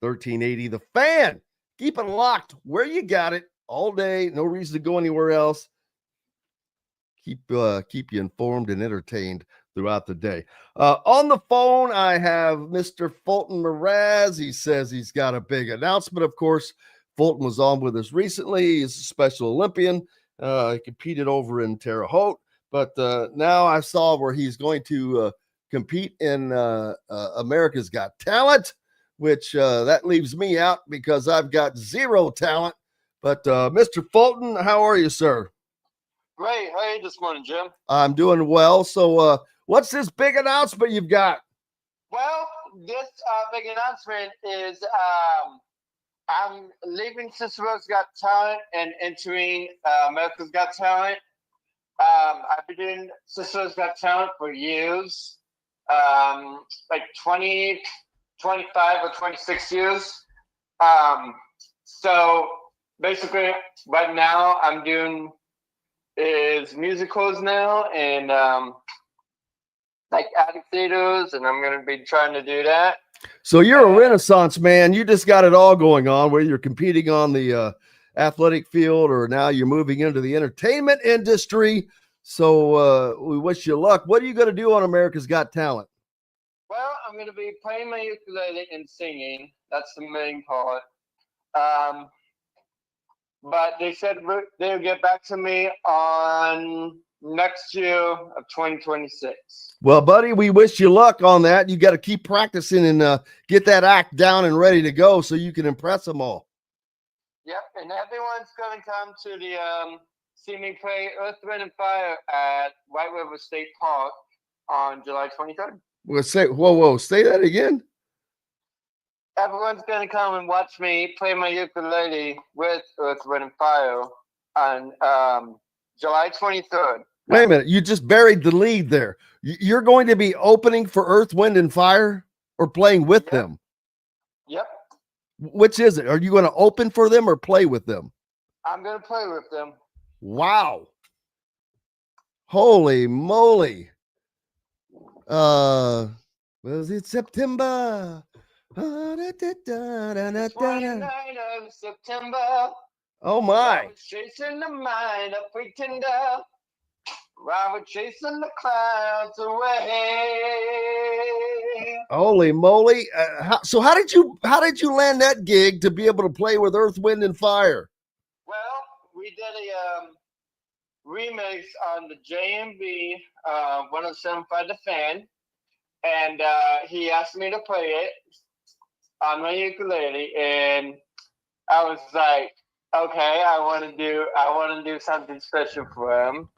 1380 The Fan. Keep it locked where you got it all day. No reason to go anywhere else. Keep you informed and entertained throughout the day. On the phone, I have Mr. Fulton Mraz. He says he's got a big announcement. Of course, Fulton was on with us recently. He's a Special Olympian. He competed over in Terre Haute, but now I saw where he's going to compete in America's Got Talent, which that leaves me out because I've got zero talent. But Mr. Fulton, how are you, sir? Great. How are you this morning, Jim? I'm doing well. So what's this big announcement you've got? Well, this big announcement is I'm leaving Cicero's Got Talent and entering America's Got Talent. I've been doing Cicero's Got Talent for years, like 20, 25 or 26 years. So basically right now I'm doing is musicals now and like addict theaters, and I'm going to be trying to do that. So you're a Renaissance man. You just got it all going on, whether you're competing on the athletic field or now you're moving into the entertainment industry. So we wish you luck. What are you going to do on America's Got Talent? Well, I'm going to be playing my ukulele and singing. That's the main part. But they said they'll get back to me on next year of 2026. Well, buddy, we wish you luck on that. You got to keep practicing and get that act down and ready to go so you can impress them all. Yep, and everyone's going to come to the see me play Earth, Wind, and Fire at White River State Park on July 23rd. Well, say that again. Everyone's going to come and watch me play my ukulele with Earth, Wind, and Fire on July 23rd. Wait a minute. You just buried the lead there. You're going to be opening for Earth, Wind, and Fire or playing with them? Yep. Which is it? Are you going to open for them or play with them? I'm going to play with them. Wow. Holy moly. Was it September? 29th of September. Oh my. Chasing the mind of pretender. While we're chasing the clouds away. Holy moly! So how did you land that gig to be able to play with Earth, Wind, and Fire? Well, we did a remix on the JMB 107.5 The Fan, and he asked me to play it on my ukulele, and I was like, okay, I want to do something special for him.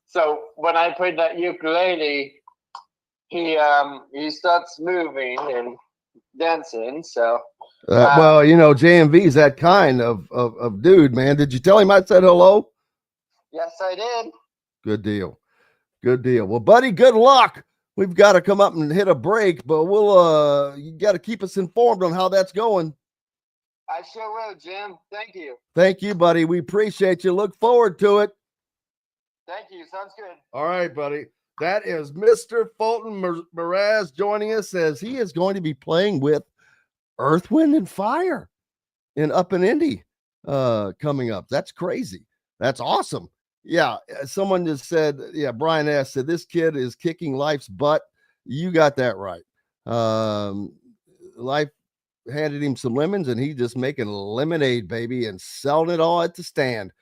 So when I played that ukulele, he starts moving and dancing. So well, JMV is that kind of dude, man. Did you tell him I said hello? Yes, I did. Good deal. Well, buddy, good luck. We've got to come up and hit a break, but you got to keep us informed on how that's going. I sure will, Jim. Thank you. Thank you, buddy. We appreciate you. Look forward to it. Thank you. Sounds good. All right, buddy. That is Mr. Fulton Mraz joining us, as he is going to be playing with Earth, Wind, and Fire up in Indy coming up. That's crazy. That's awesome. Yeah, someone just said, Brian S. said, this kid is kicking life's butt. You got that right. Life handed him some lemons, and he just making lemonade, baby, and selling it all at the stand,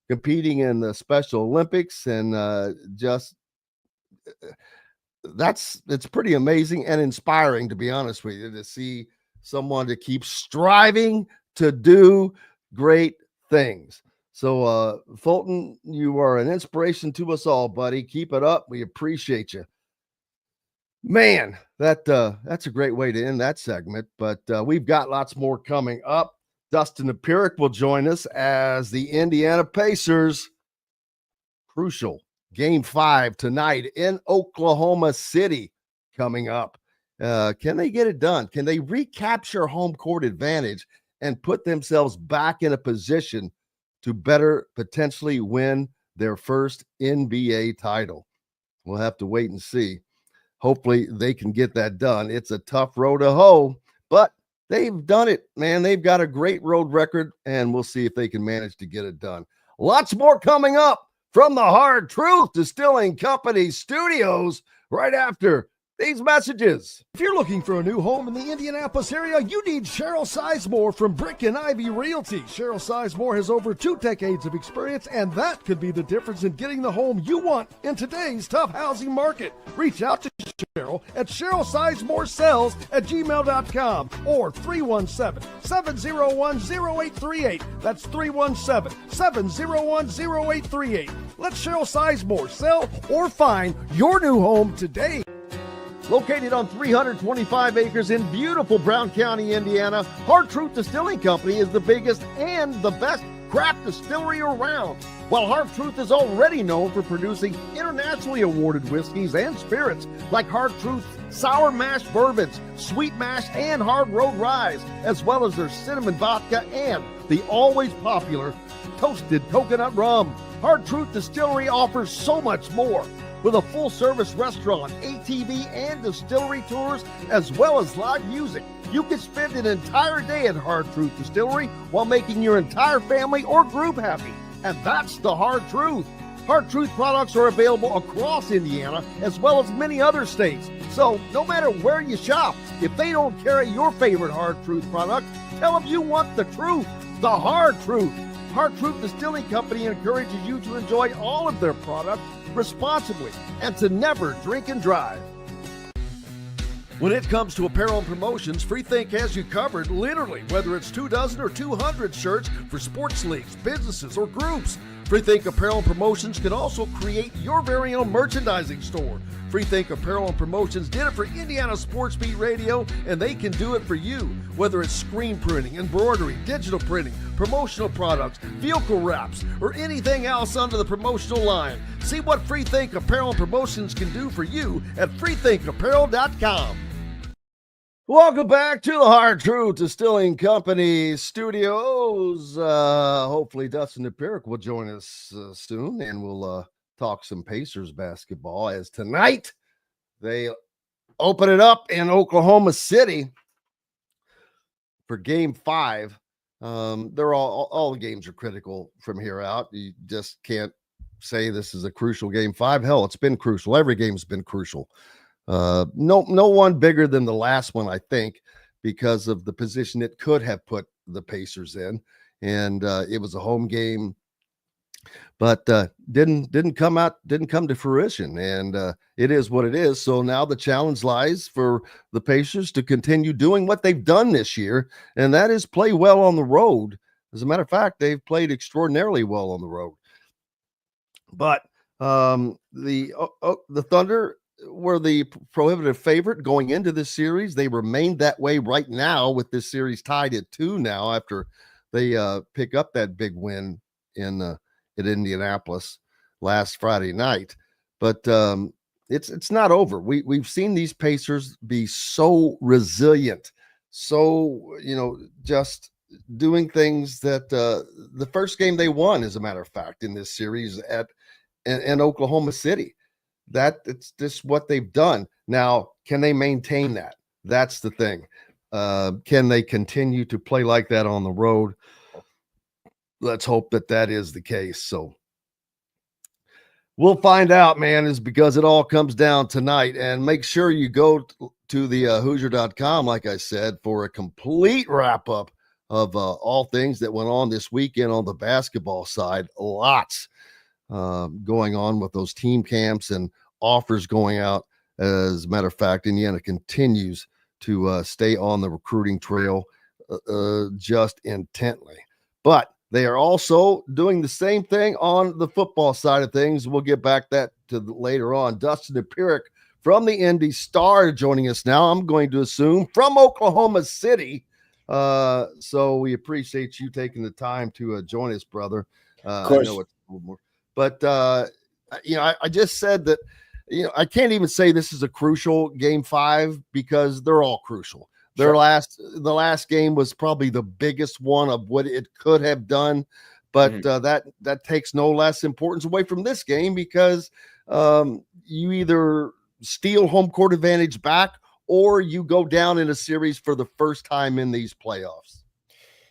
competing in the Special Olympics, and it's pretty amazing and inspiring, to be honest with you, to see someone to keep striving to do great things. So, Fulton, you are an inspiration to us all, buddy. Keep it up. We appreciate you. Man, that's a great way to end that segment, but we've got lots more coming up. Dustin Dopirak will join us as the Indiana Pacers, crucial Game 5 tonight in Oklahoma City coming up. Can they get it done? Can they recapture home court advantage and put themselves back in a position to better potentially win their first NBA title? We'll have to wait and see. Hopefully they can get that done. It's a tough road to hoe, but they've done it, man. They've got a great road record, and we'll see if they can manage to get it done. Lots more coming up from the Hard Truth Distilling Company studios right after these messages. If you're looking for a new home in the Indianapolis area, you need Cheryl Sizemore from Brick and Ivy Realty. Cheryl Sizemore has over 2 decades of experience, and that could be the difference in getting the home you want in today's tough housing market. Reach out to Cheryl at CherylSizemore@gmail.com or 317-701-0838. That's 317-701-0838. Let Cheryl Sizemore sell or find your new home today. Located on 325 acres in beautiful Brown County, Indiana, Hard Truth Distilling Company is the biggest and the best craft distillery around. While Hard Truth is already known for producing internationally awarded whiskeys and spirits like Hard Truth Sour Mash Bourbons, Sweet Mash, and Hard Road Ryes, as well as their cinnamon vodka and the always popular Toasted Coconut Rum. Hard Truth Distillery offers so much more. With a full-service restaurant, ATV, and distillery tours, as well as live music, you can spend an entire day at Hard Truth Distillery while making your entire family or group happy. And that's the Hard Truth. Hard Truth products are available across Indiana, as well as many other states. So no matter where you shop, if they don't carry your favorite Hard Truth product, tell them you want the truth, the Hard Truth. Hard Truth Distilling Company encourages you to enjoy all of their products responsibly and to never drink and drive. When it comes to apparel and promotions, Freethink has you covered, literally, whether it's 24 or 200 shirts for sports leagues, businesses, or groups. Freethink Apparel and Promotions can also create your very own merchandising store. Freethink Apparel and Promotions did it for Indiana Sports Beat Radio, and they can do it for you. Whether it's screen printing, embroidery, digital printing, promotional products, vehicle wraps, or anything else under the promotional line. See what Freethink Apparel and Promotions can do for you at freethinkapparel.com. Welcome back to the Hard Truth Distilling Company studios. Hopefully Dustin Dopirak will join us soon, and we'll talk some Pacers basketball, as tonight they open it up in Oklahoma City for Game 5. They're all the games are critical from here out. You just can't say this is a crucial game 5. Hell, it's been crucial. Every game's been crucial. No one bigger than the last one, I think, because of the position it could have put the Pacers in. And it was a home game, but didn't come to fruition. And it is what it is. So now the challenge lies for the Pacers to continue doing what they've done this year, and that is play well on the road. As a matter of fact, they've played extraordinarily well on the road. But the Thunder were the prohibitive favorite going into this series. They remained that way right now, with this series tied at 2 now after they pick up that big win at Indianapolis last Friday night. But it's not over. We've seen these Pacers be so resilient, so just doing things that the first game they won, as a matter of fact, in this series in Oklahoma City. It's just what they've done. Now, can they maintain that? That's the thing. Can they continue to play like that on the road? Let's hope that is the case. So we'll find out, man, is because it all comes down tonight. And make sure you go to the Hoosier.com, like I said, for a complete wrap-up of all things that went on this weekend on the basketball side. Lots going on with those team camps and offers going out. As a matter of fact, Indiana continues to stay on the recruiting trail just intently. But they are also doing the same thing on the football side of things. We'll get back to later on. Dustin Dopirak from the Indy Star joining us now. I'm going to assume from Oklahoma City. So we appreciate you taking the time to join us, brother. Of course. I know it's a little more, but I just said that, I can't even say this is a crucial game 5 because they're all crucial. The last game was probably the biggest one of what it could have done, but that takes no less importance away from this game because you either steal home court advantage back or you go down in a series for the first time in these playoffs.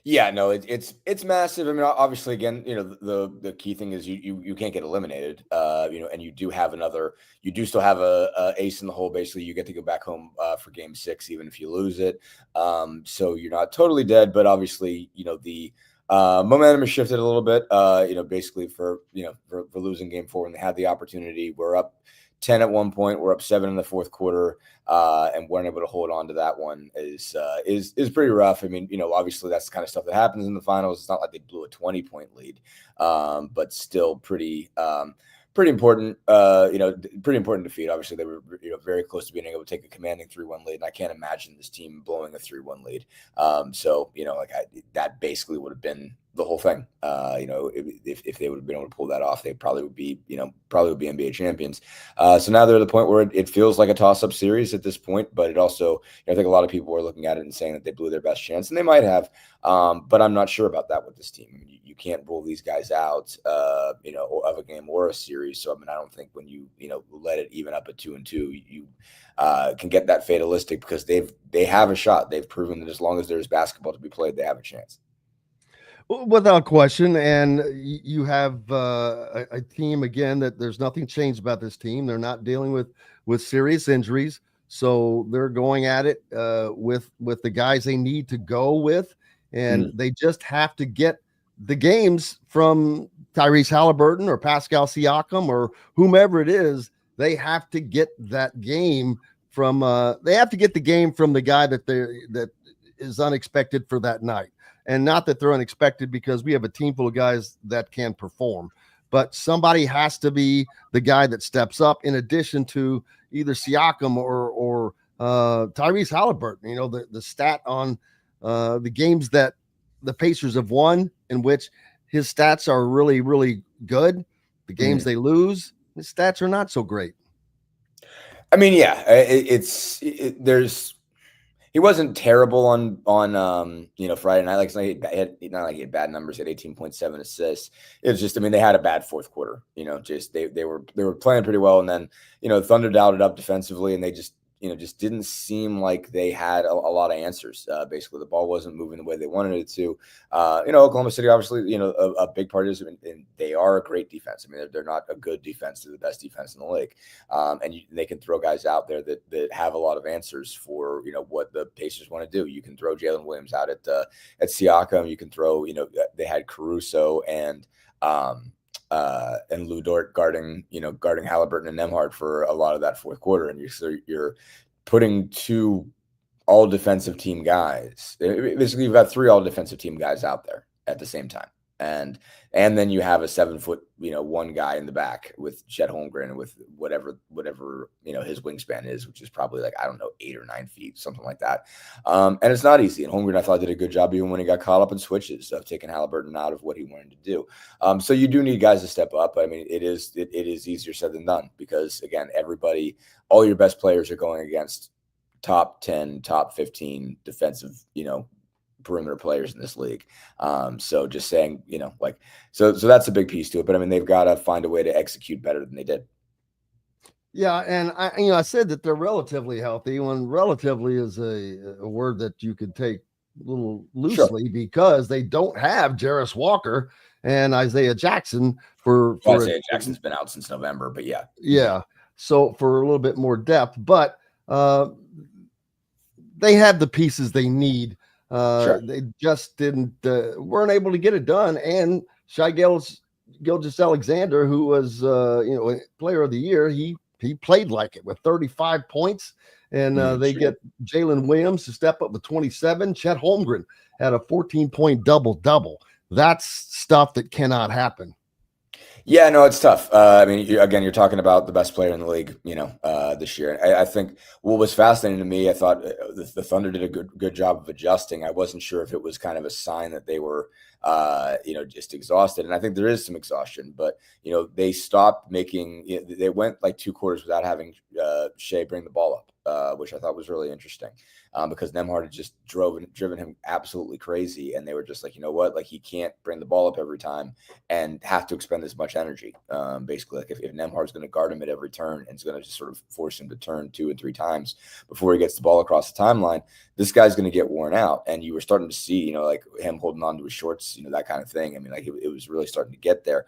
Yeah, no, it's massive. I mean, obviously, again, the key thing is you can't get eliminated, and you do still have a ace in the hole. Basically, you get to go back home for game 6, even if you lose it. So you're not totally dead, but obviously, the momentum has shifted a little bit. Basically for losing game 4 when they had the opportunity. We're up 10 at one point. We're up 7 in the fourth quarter, and weren't able to hold on to that one is pretty rough. I mean, obviously that's the kind of stuff that happens in the finals. It's not like they blew a 20-point lead, but still pretty important. Pretty important defeat. Obviously, they were very close to being able to take a commanding 3-1 lead, and I can't imagine this team blowing a 3-1 lead. That basically would have been the whole thing. If they would have been able to pull that off, they probably would be NBA champions. So now they're at the point where it feels like a toss-up series at this point, but it also, I think a lot of people are looking at it and saying that they blew their best chance, and they might have, but I'm not sure about that with this team. I mean, you can't rule these guys out, of a game or a series. So, I mean, I don't think when you let it even up at 2-2, you can get that fatalistic because they have a shot. They've proven that as long as there's basketball to be played, they have a chance. Without question. And you have a team, again, that there's nothing changed about this team. They're not dealing with serious injuries. So they're going at it with the guys they need to go with. And they just have to get the games from Tyrese Halliburton or Pascal Siakam or whomever it is. They have to get that game from they have to get the game from the guy that is unexpected for that night. And not that they're unexpected because we have a team full of guys that can perform, but somebody has to be the guy that steps up in addition to either Siakam or Tyrese Halliburton. The stat on the games that the Pacers have won in which his stats are really, really good. The games they lose, his stats are not so great. I mean, yeah, he wasn't terrible on Friday night. Like, it's not like he had bad numbers. He had 18.7 assists. It was just, I mean, they had a bad fourth quarter. Just they were playing pretty well, and then Thunder dialed it up defensively, and they just just didn't seem like they had a lot of answers. Basically, the ball wasn't moving the way they wanted it to. Oklahoma City, obviously, a big part is, and they are a great defense. I mean, they're not a good defense; they're the best defense in the league. And they can throw guys out there that have a lot of answers for what the Pacers want to do. You can throw Jalen Williams out at Siakam. You can throw they had Caruso and Lou Dort guarding Halliburton and Nembhard for a lot of that fourth quarter, and you're putting two all defensive team guys. Basically, you've got three all defensive team guys out there at the same time, and then you have a 7 foot one guy in the back with Chet Holmgren with whatever his wingspan is, which is probably 8 or 9 feet, something like that. And it's not easy. And Holmgren, I thought, did a good job even when he got caught up in switches of taking Halliburton out of what he wanted to do. So you do need guys to step up. I mean, it is easier said than done because, again, all your best players are going against top 10, top 15 defensive, perimeter players in this league. So just saying, so that's a big piece to it. But I mean, they've got to find a way to execute better than they did. Yeah, and I said that they're relatively healthy. When relatively is a word that you could take a little loosely because they don't have Jarris Walker and Isaiah Jackson Isaiah Jackson's been out since November, but yeah. So for a little bit more depth, but they have the pieces they need. They just weren't able to get it done. And Shai Gilgeous-Alexander, who was player of the year, he played like it with 35 points. And they get Jalen Williams to step up with 27. Chet Holmgren had a 14-point double-double. That's stuff that cannot happen. Yeah, no, it's tough. I mean, you're talking about the best player in the league, this year. I think what was fascinating to me, I thought the Thunder did a good job of adjusting. I wasn't sure if it was kind of a sign that they were, just exhausted. And I think there is some exhaustion, but, they stopped making, they went like 2 quarters without having Shea bring the ball up, which I thought was really interesting. Because Nembhard had just driven him absolutely crazy, and they were just like, you know what, like he can't bring the ball up every time and have to expend as much energy. Basically, like if Nembhard's going to guard him at every turn and it's going to just sort of force him to turn 2 and 3 times before he gets the ball across the timeline, this guy's going to get worn out. And you were starting to see, like him holding on to his shorts, that kind of thing. I mean, like it was really starting to get there.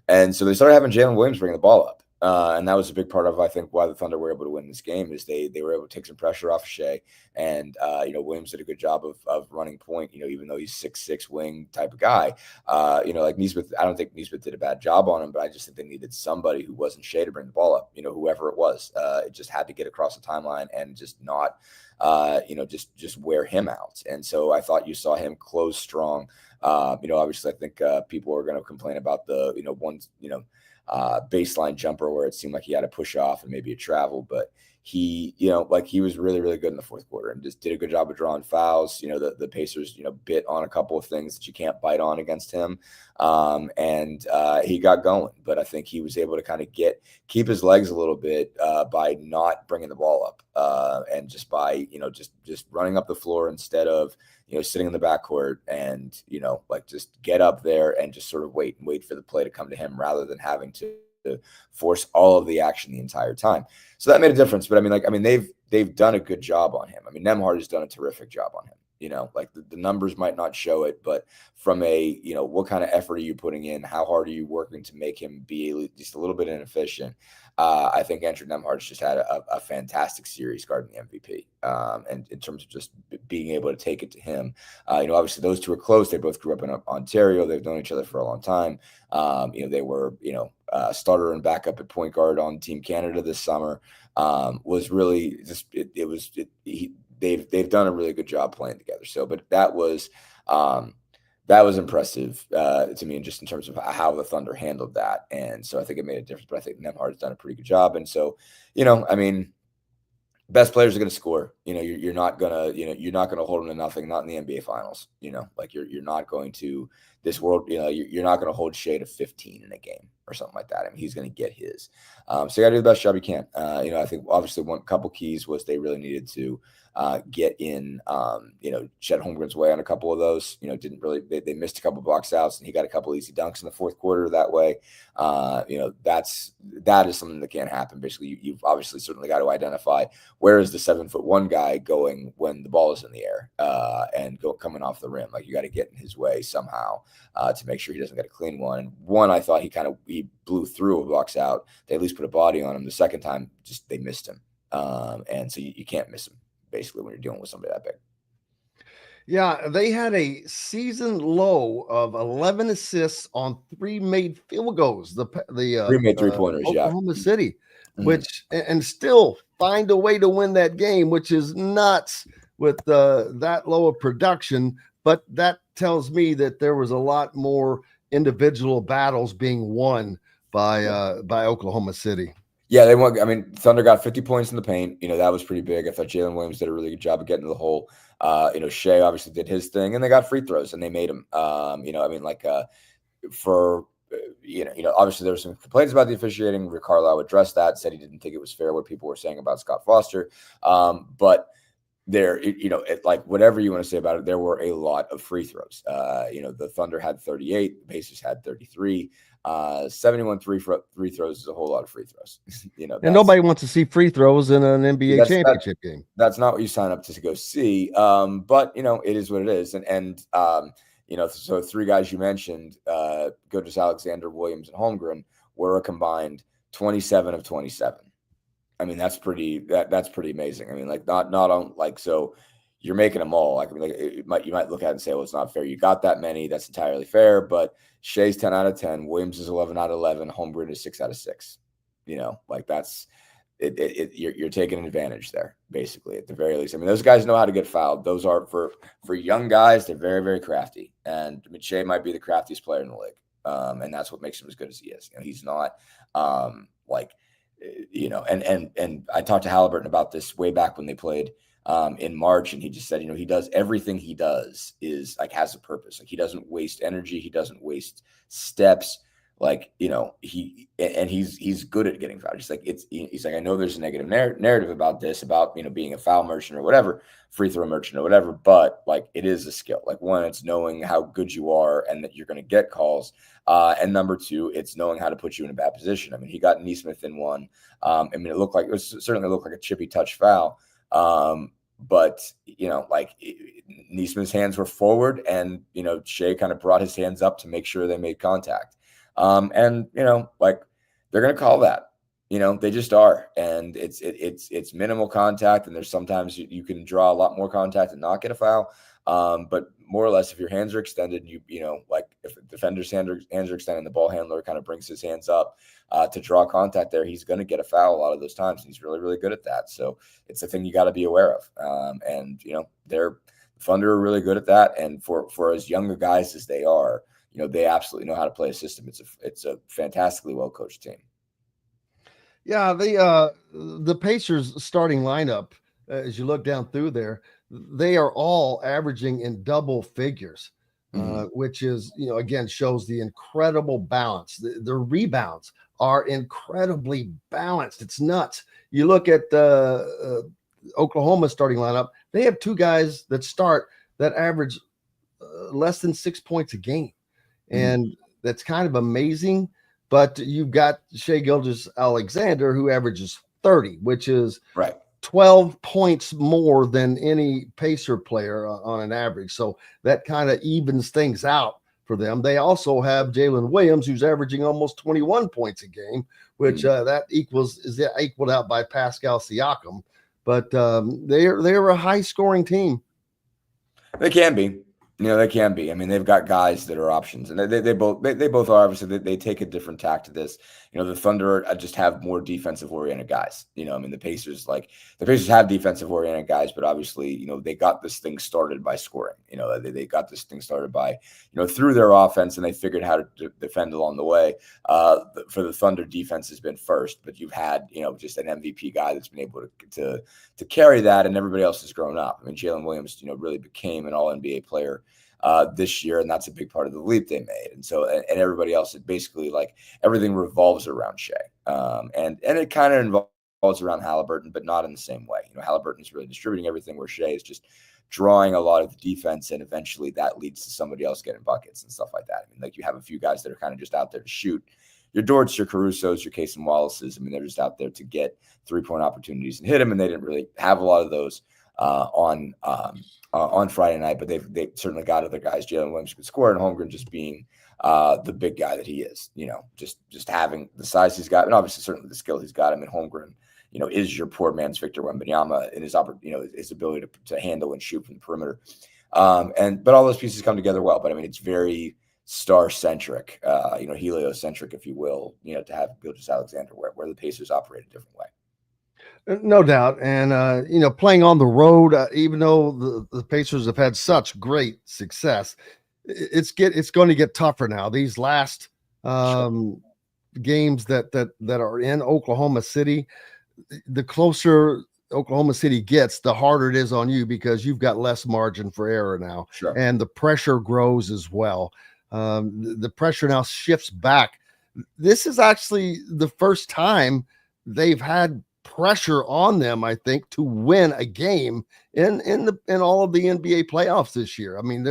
And so they started having Jalen Williams bring the ball up. And that was a big part of, I think, why the Thunder were able to win this game is they were able to take some pressure off of Shea. And, Williams did a good job of running point, even though he's 6'6" wing type of guy. Like Nesmith, I don't think Nesmith did a bad job on him, but I just think they needed somebody who wasn't Shea to bring the ball up, whoever it was. It just had to get across the timeline and just not, just wear him out. And so I thought you saw him close strong. Obviously, I think people are going to complain about the, baseline jumper where it seemed like he had to push off and maybe a travel, but he, he was really, really good in the fourth quarter and just did a good job of drawing fouls. The Pacers, bit on a couple of things that you can't bite on against him. And he got going, but I think he was able to kind of keep his legs a little bit by not bringing the ball up and just by, just running up the floor instead of, sitting in the backcourt and, just get up there and just sort of wait for the play to come to him rather than having to force all of the action the entire time. So that made a difference. But they've done a good job on him. I mean, Nembhard has done a terrific job on him. The numbers might not show it, but from what kind of effort are you putting in? How hard are you working to make him be just a little bit inefficient? I think Andrew Nembhard's just had a fantastic series guarding the MVP. And in terms of just being able to take it to him, obviously those two are close. They both grew up in Ontario. They've known each other for a long time. They were, starter and backup at point guard on Team Canada this summer. Was really just, they've done a really good job playing together. So, but that was impressive to me, just in terms of how the Thunder handled that. And so I think it made a difference, but I think Nembhard's done a pretty good job. And so, best players are going to score. You're not going to hold them to nothing, not in the NBA finals. You're not going to this world, you're not going to hold Shea to 15 in a game or something like that. I mean, he's going to get his. So you got to do the best job you can. I think obviously one couple keys was they really needed to get in, Chet Holmgren's way on a couple of those. Didn't really, they missed a couple box outs, and he got a couple easy dunks in the fourth quarter that way. That is something that can't happen. Basically, you've obviously certainly got to identify where is the 7'1" guy going when the ball is in the air and coming off the rim. Like, you got to get in his way somehow to make sure he doesn't get a clean one. And one, I thought he blew through a box out. They at least put a body on him. The second time, just they missed him. And so you can't miss him, basically, when you're dealing with somebody that big. Yeah, they had a season low of 11 assists on 3 made field goals. The 3 made 3-pointers, Oklahoma City, which and still find a way to win that game, which is nuts with that low of production. But that tells me that there was a lot more individual battles being won by Oklahoma City. Yeah, they won. I mean, Thunder got 50 points in the paint. That was pretty big. I thought Jalen Williams did a really good job of getting to the hole. Shea obviously did his thing, and they got free throws, and they made them. Obviously there were some complaints about the officiating. Rick Carlisle addressed that, said he didn't think it was fair what people were saying about Scott Foster. But there, like whatever you want to say about it, there were a lot of free throws. The Thunder had 38, the Pacers had 33. 71 free throws is a whole lot of free throws. And nobody wants to see free throws in an NBA championship game. That's not what you sign up to go see. But it is what it is. And so 3 guys you mentioned, Gilgeous Alexander, Williams, and Holmgren were a combined 27 of 27. I mean, that's pretty amazing. I mean, like not on like, so you're making them all. Like, I mean, like you might look at it and say, well, it's not fair. You got that many. That's entirely fair. But Shea's 10 out of 10. Williams is 11 out of 11. Holmgren is 6 out of 6. Like that's it. You're taking an advantage there, basically, at the very least. I mean, those guys know how to get fouled. Those are for young guys. They're very, very crafty. And I mean, Shea might be the craftiest player in the league. And that's what makes him as good as he is. He's not and I talked to Halliburton about this way back when they played in March, and he just said, he does everything he does is like has a purpose. Like, he doesn't waste energy, he doesn't waste steps. Like, he's good at getting fouled. He's like, I know there's a negative narrative about this, about being a foul merchant or whatever, free throw merchant or whatever, but like, it is a skill. Like, one, it's knowing how good you are and that you're going to get calls, and number 2, it's knowing how to put you in a bad position. I mean, he got Nesmith in one. I mean, it certainly looked like a chippy touch foul. But Nesmith's hands were forward, and Shea kind of brought his hands up to make sure they made contact. And they're going to call that. They just are, and it's minimal contact, and there's sometimes you can draw a lot more contact and not get a foul. But more or less, if your hands are extended, if the defender's hands are extended, the ball handler kind of brings his hands up to draw contact there, he's going to get a foul a lot of those times. And he's really, really good at that. So it's a thing you got to be aware of. The Thunder are really good at that. And for as younger guys as they are, they absolutely know how to play a system. It's a fantastically well coached team. Yeah, the Pacers starting lineup, as you look down through there, they are all averaging in double figures, which is, again, shows the incredible balance. The rebounds are incredibly balanced. It's nuts. You look at Oklahoma starting lineup, they have 2 guys that start that average less than 6 points a game. And that's kind of amazing. But you've got Shea Gilgeous-Alexander, who averages 30, which is right 12 points more than any Pacer player on an average. So that kind of evens things out for them. They also have Jalen Williams, who's averaging almost 21 points a game, which is equaled out by Pascal Siakam. But they're a high scoring team. They can be. They can be. I mean, they've got guys that are options, and they both are. Obviously, they take a different tack to this. The Thunder just have more defensive oriented guys. I mean, the Pacers have defensive oriented guys, but obviously, they got this thing started by scoring. They got this thing started by through their offense, and they figured how to defend along the way. For the Thunder, defense has been first, but you've had just an MVP guy that's been able to carry that, and everybody else has grown up. I mean, Jalen Williams, really became an All NBA player this year, and that's a big part of the leap they made. And so, and everybody else, it basically like everything revolves around Shea, and it kind of involves around Halliburton, but not in the same way. Halliburton is really distributing everything, where Shea is just drawing a lot of the defense, and eventually that leads to somebody else getting buckets and stuff like that. I mean, like you have a few guys that are kind of just out there to shoot. Your Dorts, your Carusos, your Casey Wallaces. I mean, they're just out there to get 3-point opportunities and hit them, and they didn't really have a lot of those on Friday night. But they certainly got other guys. Jalen Williams could score, and Holmgren just being the big guy that he is. Just having the size he's got, and obviously certainly the skill he's got. I mean, Holmgren, is your poor man's Victor Wembanyama in his his ability to handle and shoot from the perimeter. But all those pieces come together well. But I mean, it's very star-centric, heliocentric, if you will, to have Gilgeous-Alexander, where the Pacers operate a different way. No doubt. And, playing on the road, even though the Pacers have had such great success, it's going to get tougher now. These last games that are in Oklahoma City, the closer Oklahoma City gets, the harder it is on you, because you've got less margin for error now. Sure. And the pressure grows as well. The pressure now shifts back. This is actually the first time they've had pressure on them, I think, to win a game in all of the NBA playoffs this year. I mean,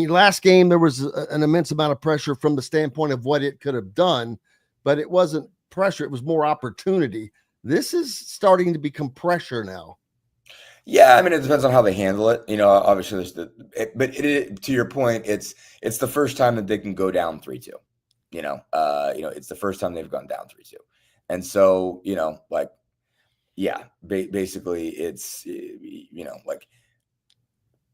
last game there was an immense amount of pressure from the standpoint of what it could have done, but it wasn't pressure. It was more opportunity. This is starting to become pressure now. Yeah, I mean, it depends on how they handle it. Obviously, to your point, it's the first time that they can go down 3-2. It's the first time they've gone down 3-2, and so basically, it's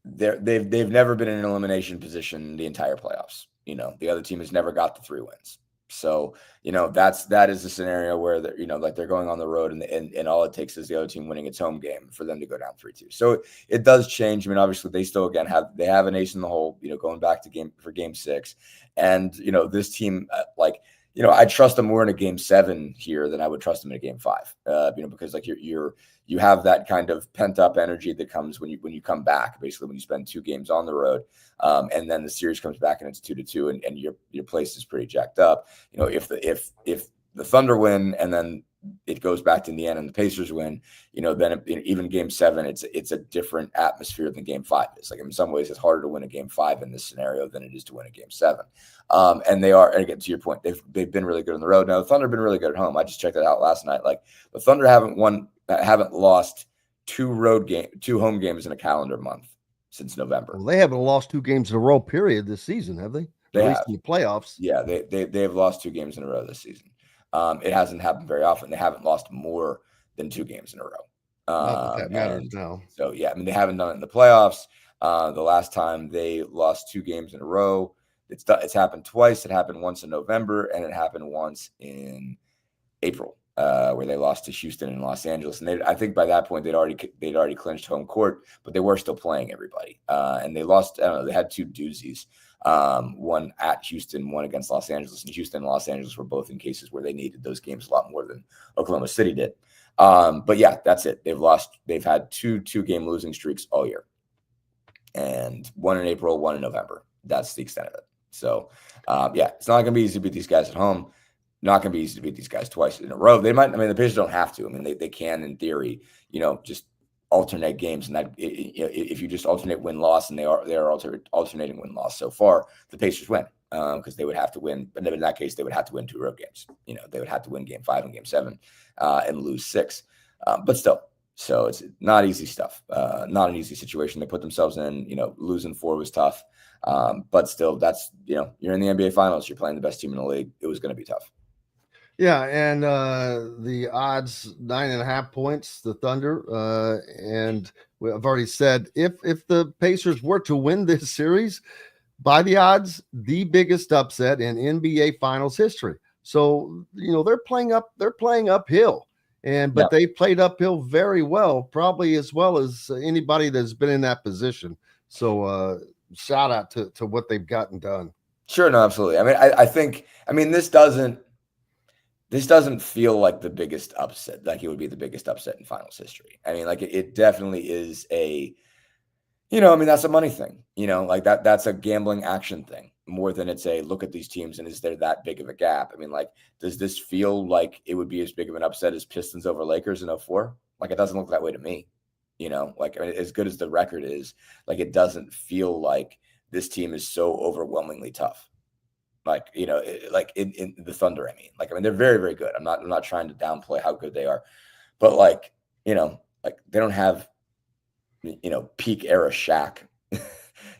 they've never been in an elimination position the entire playoffs. The other team has never got the 3 wins. So, that is a scenario where they're going on the road, and all it takes is the other team winning its home game for them to go down 3-2. So it does change. I mean, obviously they still, again, have an ace in the hole, going back to game 6. And, this team, I trust them more in a game 7 here than I would trust them in a game 5, because you have that kind of pent up energy that comes when you come back, basically when you spend 2 games on the road, and then the series comes back and it's 2-2, and your place is pretty jacked up. If the Thunder win and then it goes back to Indiana and the Pacers win, then even game 7, it's a different atmosphere than game 5 is. Like, in some ways, it's harder to win a game 5 in this scenario than it is to win a game 7. And they are, and again, to your point, they've been really good on the road. Now, the Thunder have been really good at home. I just checked that out last night. Like, the Thunder haven't lost 2 home games in a calendar month since November. Well, they haven't lost 2 games in a row, period, this season, have they? At least in the playoffs. Yeah, they have lost 2 games in a row this season. It hasn't happened very often. They haven't lost more than 2 games in a row. Not that matters now. So, yeah, I mean, they haven't done it in the playoffs. The last time they lost 2 games in a row, it's happened twice. It happened once in November, and it happened once in April, where they lost to Houston and Los Angeles. And I think by that point they'd already clinched home court, but they were still playing everybody. And they lost. I don't know. They had 2 doozies. One at Houston, one against Los Angeles. And Houston and Los Angeles were both in cases where they needed those games a lot more than Oklahoma City did. But yeah, that's it. They've had 2 game losing streaks all year, and 1 in April, 1 in November. That's the extent of it. So, it's not going to be easy to beat these guys at home. Not going to be easy to beat these guys twice in a row. They might. I mean, the Pacers don't have to. I mean, they can, in theory, just alternate games, and that if you just alternate win-loss, and they are alternating win-loss so far, the Pacers win, because they would have to win. But in that case, they would have to win 2 road games. They would have to win game 5 and game 7, and lose 6. But still, so it's not easy stuff. Not an easy situation they put themselves in. Losing 4 was tough, but still, that's you're in the NBA Finals. You're playing the best team in the league. It was going to be tough. Yeah, and the odds 9.5 points, the Thunder, and I've already said if the Pacers were to win this series, by the odds, the biggest upset in NBA Finals history. So they're playing uphill, but they played uphill very well, probably as well as anybody that's been in that position. So shout out to what they've gotten done. Sure, no, absolutely. I mean, I think this doesn't feel like the biggest upset, like it would be the biggest upset in finals history. I mean, like it definitely is I mean, that's a money thing, like that's a gambling action thing more than it's a look at these teams and is there that big of a gap? I mean, like, does this feel like it would be as big of an upset as Pistons over Lakers in 2004? Like, it doesn't look that way to me, like, I mean, as good as the record is, like, it doesn't feel like this team is so overwhelmingly tough. Like, like in the Thunder, I mean, they're very, very good. I'm not trying to downplay how good they are, but like, like they don't have, peak era Shaq,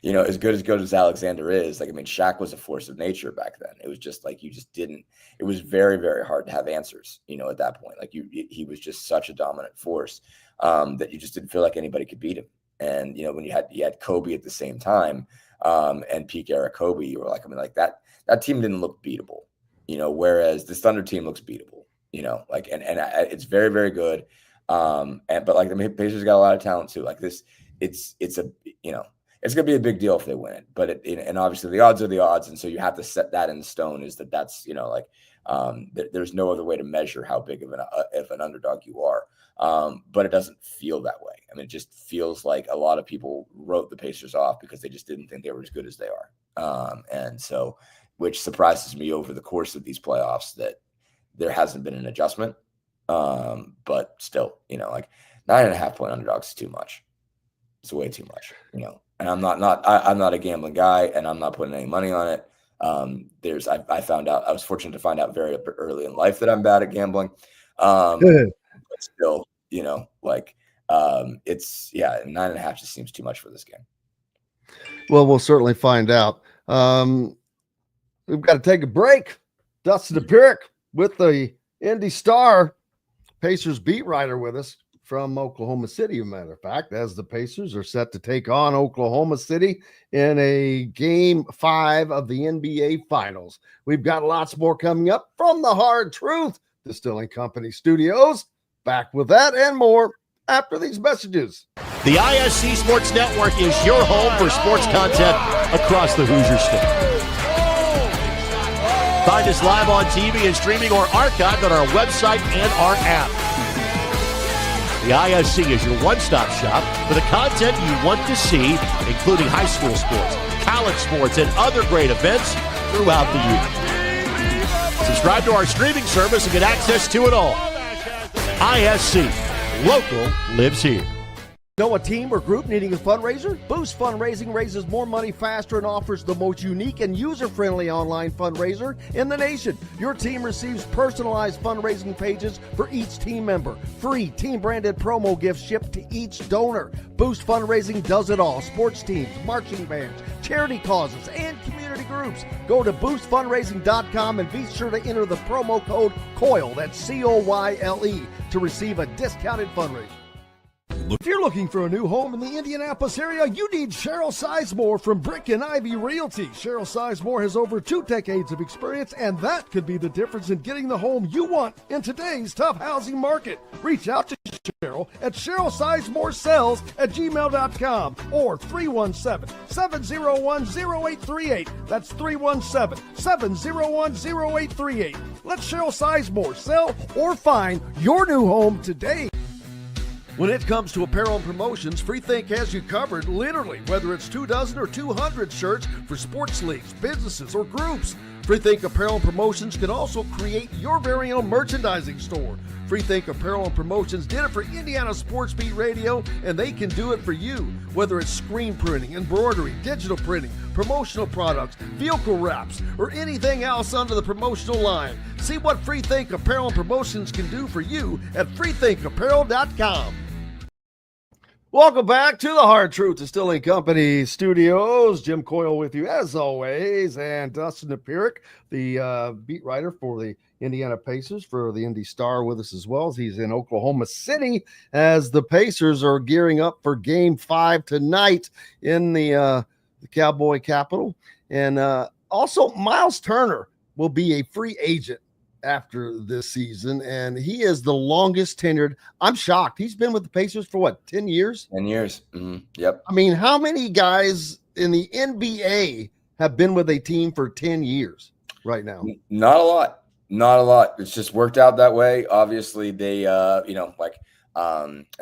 as good as Alexander is. Like, I mean, Shaq was a force of nature back then. It was just like, it was very, very hard to have answers, at that point. Like he was just such a dominant force that you just didn't feel like anybody could beat him. And, when you had Kobe at the same time and peak era Kobe, you were like, I mean, like that team didn't look beatable, whereas this Thunder team looks beatable, like, and it's very, very good. But like the Pacers got a lot of talent too. Like this, it's going to be a big deal if they win it, but and obviously the odds are the odds. And so you have to set that in stone is that's, like, there's no other way to measure how big of an underdog you are. But it doesn't feel that way. I mean, it just feels like a lot of people wrote the Pacers off because they just didn't think they were as good as they are. And so, which surprises me over the course of these playoffs that there hasn't been an adjustment. But still, like 9.5 point underdogs is too much. It's way too much, and I'm not a gambling guy and I'm not putting any money on it. I found out, I was fortunate to find out very early in life that I'm bad at gambling. But still, like, it's 9.5 just seems too much for this game. Well, we'll certainly find out. We've got to take a break. Dustin Dopirak with the Indy Star Pacers beat writer with us from Oklahoma City, as a matter of fact, as the Pacers are set to take on Oklahoma City in a Game 5 of the NBA Finals. We've got lots more coming up from the Hard Truth Distilling Company studios. Back with that and more after these messages. The ISC Sports Network is your home for sports content across the Hoosier State. Find us live on TV and streaming or archived on our website and our app. The ISC is your one-stop shop for the content you want to see, including high school sports, college sports, and other great events throughout the year. Subscribe to our streaming service and get access to it all. ISC, local lives here. Know a team or group needing a fundraiser? Boost Fundraising raises more money faster and offers the most unique and user-friendly online fundraiser in the nation. Your team receives personalized fundraising pages for each team member. Free team-branded promo gifts shipped to each donor. Boost Fundraising does it all. Sports teams, marching bands, charity causes, and community groups. Go to boostfundraising.com and be sure to enter the promo code COYLE, that's COYLE, to receive a discounted fundraiser. If you're looking for a new home in the Indianapolis area, you need Cheryl Sizemore from Brick and Ivy Realty. Cheryl Sizemore has over 2 decades of experience, and that could be the difference in getting the home you want in today's tough housing market. Reach out to Cheryl at CherylSizemore@gmail.com or 317-701-0838. That's 317-701-0838. Let Cheryl Sizemore sell or find your new home today. When it comes to apparel and promotions, Freethink has you covered, literally, whether it's 24 or 200 shirts for sports leagues, businesses, or groups. Freethink Apparel and Promotions can also create your very own merchandising store. Freethink Apparel and Promotions did it for Indiana Sports Beat Radio, and they can do it for you. Whether it's screen printing, embroidery, digital printing, promotional products, vehicle wraps, or anything else under the promotional line. See what Freethink Apparel and Promotions can do for you at freethinkapparel.com. Welcome back to the Hard Truth Distilling Company studios. Jim Coyle with you as always, and Dustin Dopirak, the beat writer for the Indiana Pacers for the Indy Star, with us as well as he's in Oklahoma City as the Pacers are gearing up for Game 5 tonight in the Cowboy Capital. And also Miles Turner will be a free agent after this season, and he is the longest tenured. I'm shocked. He's been with the Pacers for what, 10 years? 10 years. Mm-hmm. Yep. I mean, how many guys in the NBA have been with a team for 10 years right now? Not a lot. Not a lot. It's just worked out that way. Obviously, they, like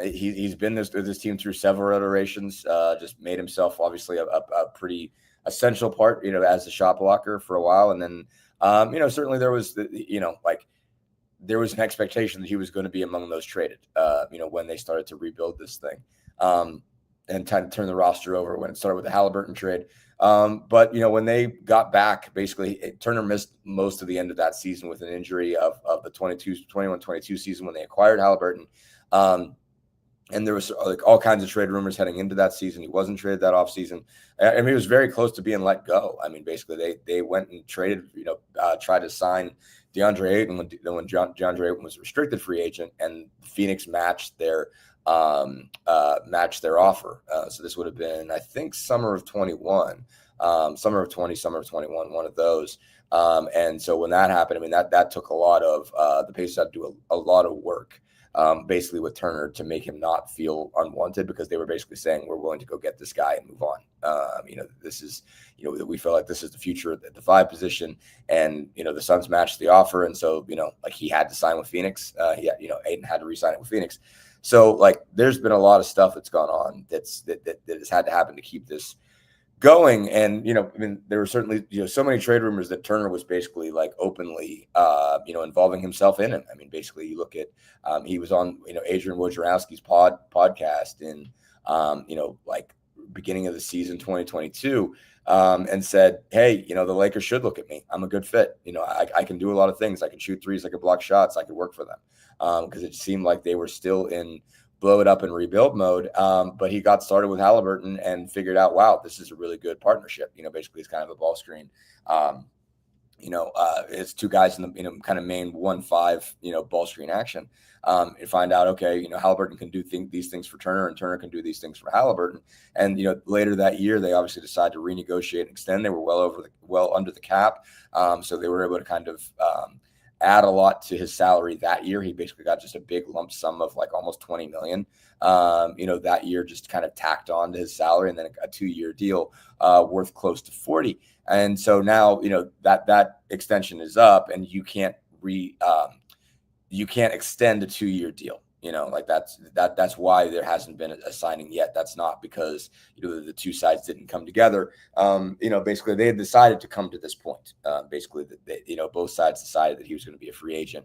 He's been this team through several iterations. Just made himself obviously a pretty essential part, as a shot blocker for a while, and then certainly there was there was an expectation that he was going to be among those traded. When they started to rebuild this thing, and kind of turn the roster over when it started with the Halliburton trade. But when they got back, basically Turner missed most of the end of that season with an injury of the 21-22 season when they acquired Halliburton. And there was all kinds of trade rumors heading into that season. He wasn't traded that offseason. I mean, he was very close to being let go. I mean, basically they went and traded, tried to sign DeAndre Ayton when DeAndre Ayton was a restricted free agent, and Phoenix matched their offer. So this would have been, I think, summer of 21, summer of 20, summer of 21, one of those. And so when that happened, I mean, that took a lot of the Pacers had to do a lot of work, basically with Turner to make him not feel unwanted, because they were basically saying, we're willing to go get this guy and move on. This is, we feel like this is the future at the 5 position, and, the Suns matched the offer. And so, he had to sign with Phoenix. Ayton had to re-sign it with Phoenix. So there's been a lot of stuff that's gone on that has had to happen to keep this going. And, there were certainly, so many trade rumors that Turner was basically openly, involving himself in it. I mean, basically you look at, he was on, Adrian Wojnarowski's podcast in, beginning of the season, 2022, and said, hey, the Lakers should look at me. I'm a good fit. I can do a lot of things. I can shoot threes. I can block shots. I could work for them. Because it seemed like they were still in blow it up and rebuild mode. But he got started with Halliburton and figured out, wow, this is a really good partnership. Basically it's kind of a ball screen. It's 2 guys in the, kind of main 1-5, ball screen action. And find out, okay, Halliburton can do these things for Turner, and Turner can do these things for Halliburton. And, later that year, they obviously decided to renegotiate and extend. They were well under the cap. So they were able to kind of, add a lot to his salary that year. He basically got just a big lump sum of almost $20 million, that year, just kind of tacked on to his salary, and then a 2-year deal worth close to 40. And so now, that extension is up, and you can't extend a 2-year deal. That's why there hasn't been a signing yet. That's not because the 2 sides didn't come together. Basically they had decided to come to this point. Basically, both sides decided that he was going to be a free agent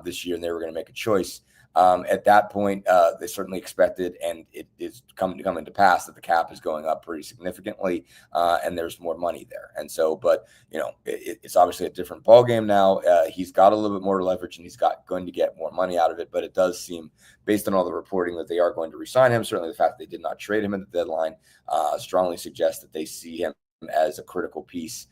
this year, and they were going to make a choice. At that point, they certainly expected, and it is coming to pass, that the cap is going up pretty significantly, and there's more money there. And so, but it's obviously a different ballgame now. He's got a little bit more leverage, and he's going to get more money out of it. But it does seem, based on all the reporting, that they are going to re-sign him. Certainly, the fact that they did not trade him at the deadline strongly suggests that they see him as a critical piece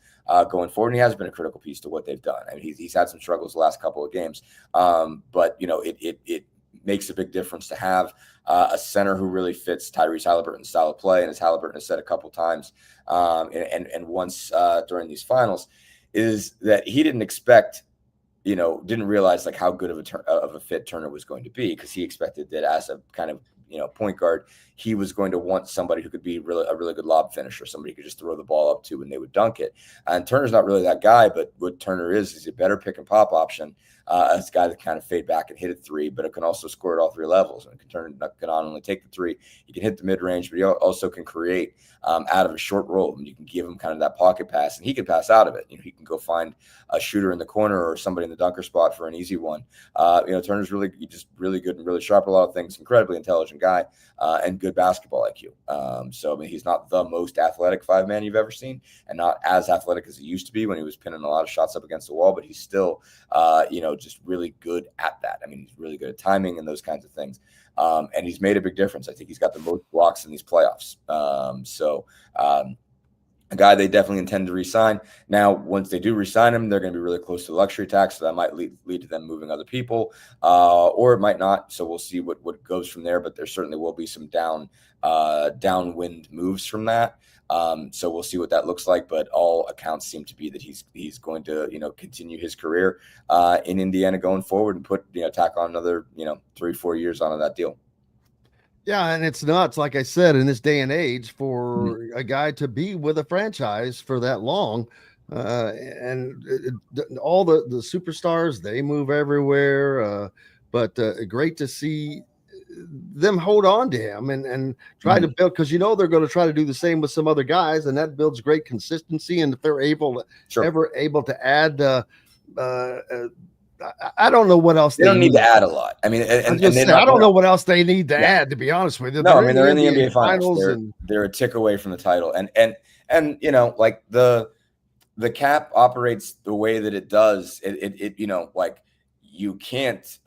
going forward. And he has been a critical piece to what they've done. I mean, he's had some struggles the last couple of games, but it makes a big difference to have a center who really fits Tyrese Halliburton's style of play. And as Halliburton has said a couple times, and once during these finals, is that he didn't expect, didn't realize how good of a fit Turner was going to be, because he expected that as a kind of point guard, he was going to want somebody who could be a really good lob finisher, somebody who could just throw the ball up to and they would dunk it. And Turner's not really that guy, but what Turner is a better pick and pop option. As a guy that kind of fade back and hit a 3, but it can also score at all 3 levels. And can not only take the 3, he can hit the mid range, but he also can create out of a short roll. And you can give him kind of that pocket pass, and he can pass out of it. He can go find a shooter in the corner or somebody in the dunker spot for an easy one. Turner's really good and really sharp at a lot of things. Incredibly intelligent guy, and good basketball IQ. So I mean, he's not the most athletic 5-man you've ever seen, and not as athletic as he used to be when he was pinning a lot of shots up against the wall. But he's still, just really good at that. I mean, he's really good at timing and those kinds of things. And he's made a big difference. I think he's got the most blocks in these playoffs. A guy they definitely intend to re-sign. Now, once they do re-sign him, they're going to be really close to the luxury tax, so that might lead to them moving other people, or it might not. So we'll see what goes from there. But there certainly will be some downwind moves from that. So we'll see what that looks like. But all accounts seem to be that he's going to continue his career in Indiana going forward and put tack on another 3-4 years onto that deal. Yeah, and it's nuts, like I said, in this day and age, for a guy to be with a franchise for that long. All the superstars, they move everywhere. But great to see them hold on to him and try to build, because they're going to try to do the same with some other guys, and that builds great consistency. And if they're ever able to add, I don't know what else they don't need to add a lot. I mean, I don't know what else they need to add, to be honest with you. No, I mean, they're in the NBA finals. They're a tick away from the title, and like the cap operates the way that it does. It like you can't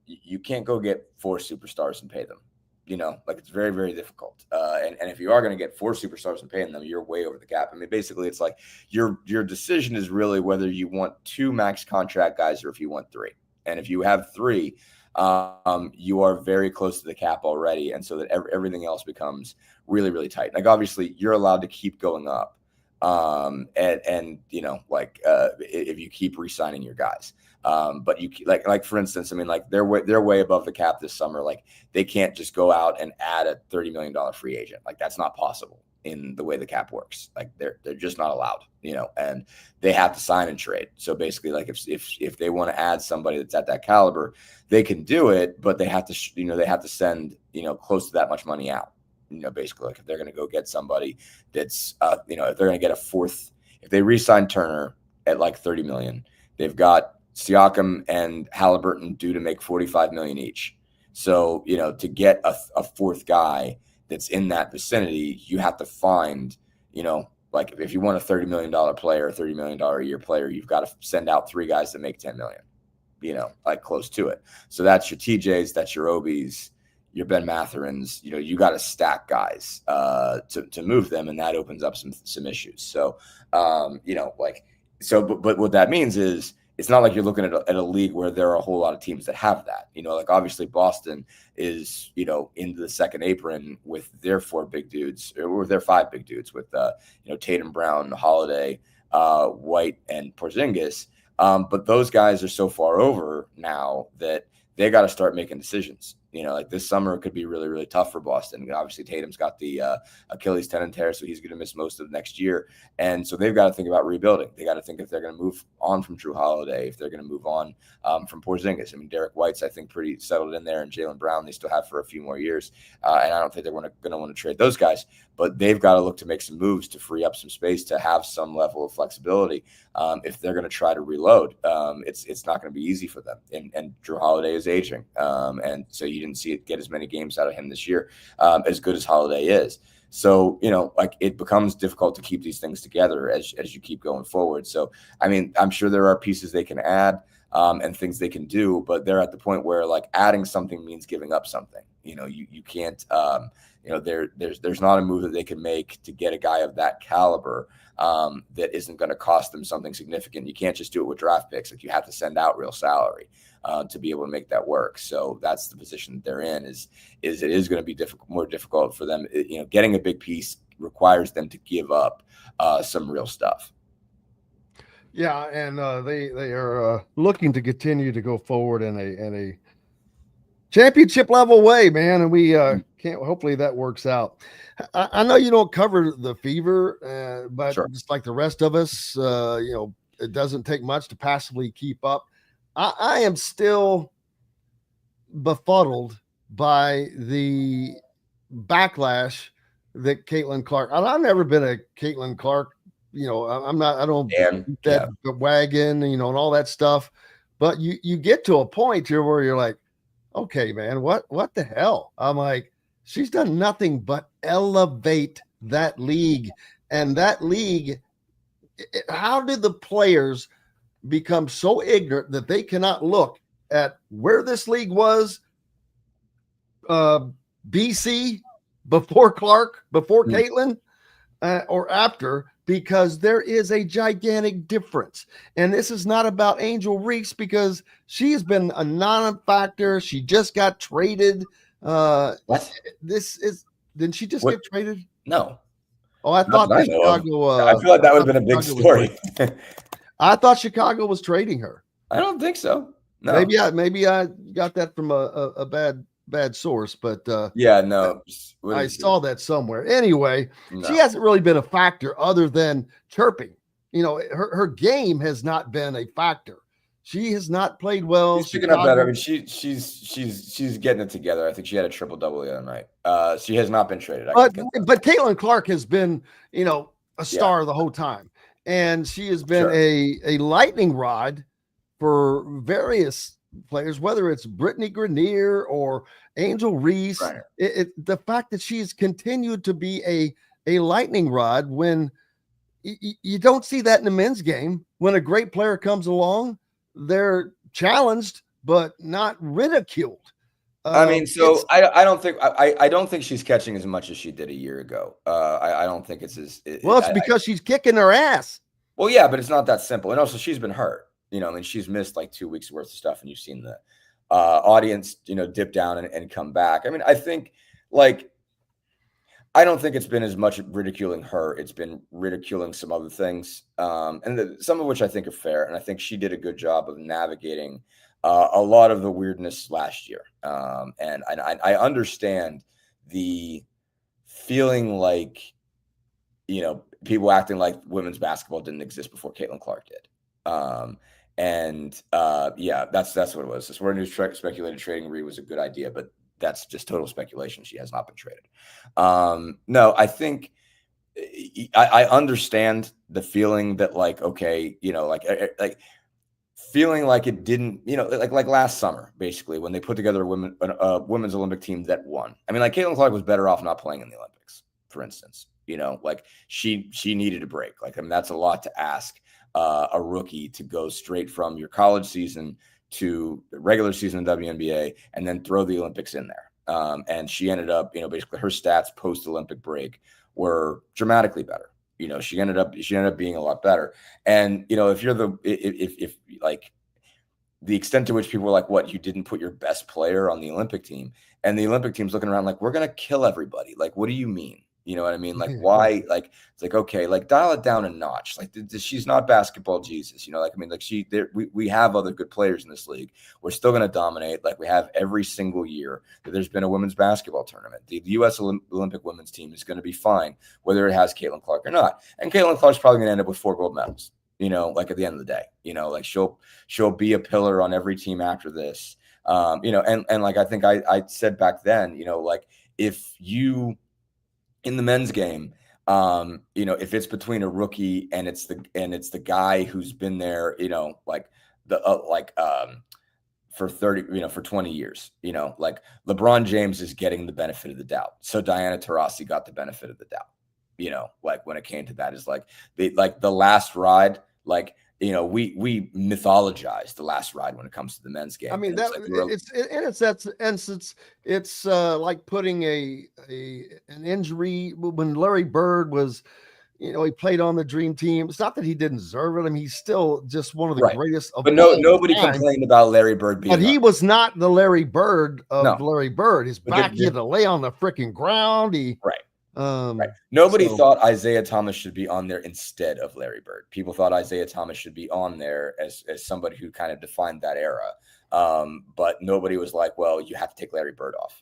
you can't go get 4 superstars and pay them. Like it's very, very difficult. And if you are going to get 4 superstars and paying them, you're way over the cap. I mean, basically, it's like your decision is really whether you want 2 max contract guys or if you want 3. And if you have 3, you are very close to the cap already, and so that everything else becomes really, really tight. Like obviously, you're allowed to keep going up, and if you keep re-signing your guys. But you like for instance, I mean, like they're way above the cap this summer. Like they can't just go out and add a $30 million free agent. Like that's not possible in the way the cap works. Like they're just not allowed, and they have to sign and trade. So basically, like if they want to add somebody that's at that caliber, they can do it, but they have to, they have to send, close to that much money out. Basically, like if they're going to go get somebody that's, if they're going to get a 4th, if they re-sign Turner at like 30 million, they've got Siakam and Halliburton due to make 45 million each. So, to get a 4th guy that's in that vicinity, you have to find, like if you want a $30 million player, $30 million a year player, you've got to send out 3 guys that make 10 million, like close to it. So that's your TJs, that's your Obies, your Ben Matherins, you got to stack guys to move them. And that opens up some issues. So, but what that means is, it's not like you're looking at a league where there are a whole lot of teams that have that. Like obviously Boston is, into the second apron with their 4 big dudes, or their 5 big dudes with, Tatum, Brown, Holiday, White, and Porzingis. But those guys are so far over now that they got to start making decisions. Like this summer, it could be really, really tough for Boston. Obviously, Tatum's got the Achilles tendon tear, so he's going to miss most of next year. And so they've got to think about rebuilding. They got to think if they're going to move on from Drew Holiday, if they're going to move on from Porzingis. I mean, Derek White's, I think, pretty settled in there, and Jaylen Brown they still have for a few more years. And I don't think they're going to want to trade those guys. But they've got to look to make some moves to free up some space to have some level of flexibility. If they're going to try to reload, it's not going to be easy for them. And Drew Holiday is aging, and so you didn't see it get as many games out of him this year, as good as Holiday is. So, like it becomes difficult to keep these things together as you keep going forward. So, I mean, I'm sure there are pieces they can add and things they can do, but they're at the point where like adding something means giving up something. You can't, there's not a move that they can make to get a guy of that caliber that isn't going to cost them something significant. You can't just do it with draft picks. Like you have to send out real salary to be able to make that work. So that's the position that they're in. Is it is going to be more difficult for them. Getting a big piece requires them to give up some real stuff. Yeah, and they are looking to continue to go forward in a championship level way, man. And we can't. Hopefully that works out. I know you don't cover the Fever, but sure. Just like the rest of us, it doesn't take much to passively keep up. I am still befuddled by the backlash that Caitlin Clark. I've never been a Caitlin Clark. I'm not. I don't that the wagon, and all that stuff. But you get to a point here where you're like, okay, man, what the hell? I'm like, she's done nothing but elevate that league, and that league. How did the players become so ignorant that they cannot look at where this league was BC before Clark, before Caitlin, or after, because there is a gigantic difference. And this is not about Angel Reese because she has been a non-factor. She just got traded. What? Didn't she just get traded? No. Oh, I thought Chicago. I feel like that would have been a big story. I thought Chicago was trading her. I don't think so. No. Maybe I got that from a bad source, but no. I saw that somewhere. Anyway, she hasn't really been a factor other than chirping. Her game has not been a factor. She has not played well. She's picking up better. I mean, she's getting it together. I think she had a triple-double the other night. She has not been traded. But Caitlin Clark has been, a star the whole time. And she has been a lightning rod for various players, whether it's Brittany Grenier or Angel Reese. Right. The fact that she's continued to be a lightning rod when you don't see that in the men's game. When a great player comes along, they're challenged but not ridiculed. I mean, so I don't think she's catching as much as she did a year ago. I don't think it's as it's because she's kicking her ass. Well, yeah, but it's not that simple. And also, she's been hurt. I mean, she's missed like 2 weeks worth of stuff, and you've seen the audience, dip down and come back. I mean, I think I don't think it's been as much ridiculing her. It's been ridiculing some other things, and some of which I think are fair. And I think she did a good job of navigating a lot of the weirdness last year. And I understand the feeling like, people acting like women's basketball didn't exist before Caitlin Clark did. That's what it was. This word news speculated trading Reed was a good idea, but that's just total speculation. She has not been traded. No, I think I understand the feeling that feeling like it didn't, like last summer, basically, when they put together a women's Olympic team that won. I mean, like Caitlin Clark was better off not playing in the Olympics, for instance. She needed a break. I mean, that's a lot to ask a rookie to go straight from your college season to the regular season of WNBA and then throw the Olympics in there. And she ended up, basically her stats post-Olympic break were dramatically better. She ended up being a lot better. And, if you're if the extent to which people were like, what, you didn't put your best player on the Olympic team, and the Olympic team's looking around like, we're going to kill everybody. Like, what do you mean? You know what I mean? Like, why? Like, it's like, okay, like dial it down a notch. Like, she's not basketball Jesus. We have other good players in this league. We're still going to dominate. Like we have every single year that there's been a women's basketball tournament. The U.S. Olympic women's team is going to be fine, whether it has Caitlin Clark or not. And Caitlin Clark's probably going to end up with 4 gold medals. At the end of the day, she'll be a pillar on every team after this. And like I think I said back then, if you in the men's game, if it's between a rookie and it's the guy who's been there, for 20 years, like LeBron James is getting the benefit of the doubt. So Diana Taurasi got the benefit of the doubt, when it came to that is the last ride, we mythologize the last ride when it comes to the men's game. I mean, it's like putting an injury when Larry Bird was, he played on the dream team. It's not that he didn't deserve it. I mean, he's still just one of the greatest of all time. Nobody complained about Larry Bird being. But he was not the Larry Bird of Larry Bird. His back, he had to lay on the freaking ground. Nobody thought Isaiah Thomas should be on there instead of Larry Bird. People thought Isaiah Thomas should be on there as somebody who kind of defined that era. But nobody was like, well, you have to take Larry Bird off,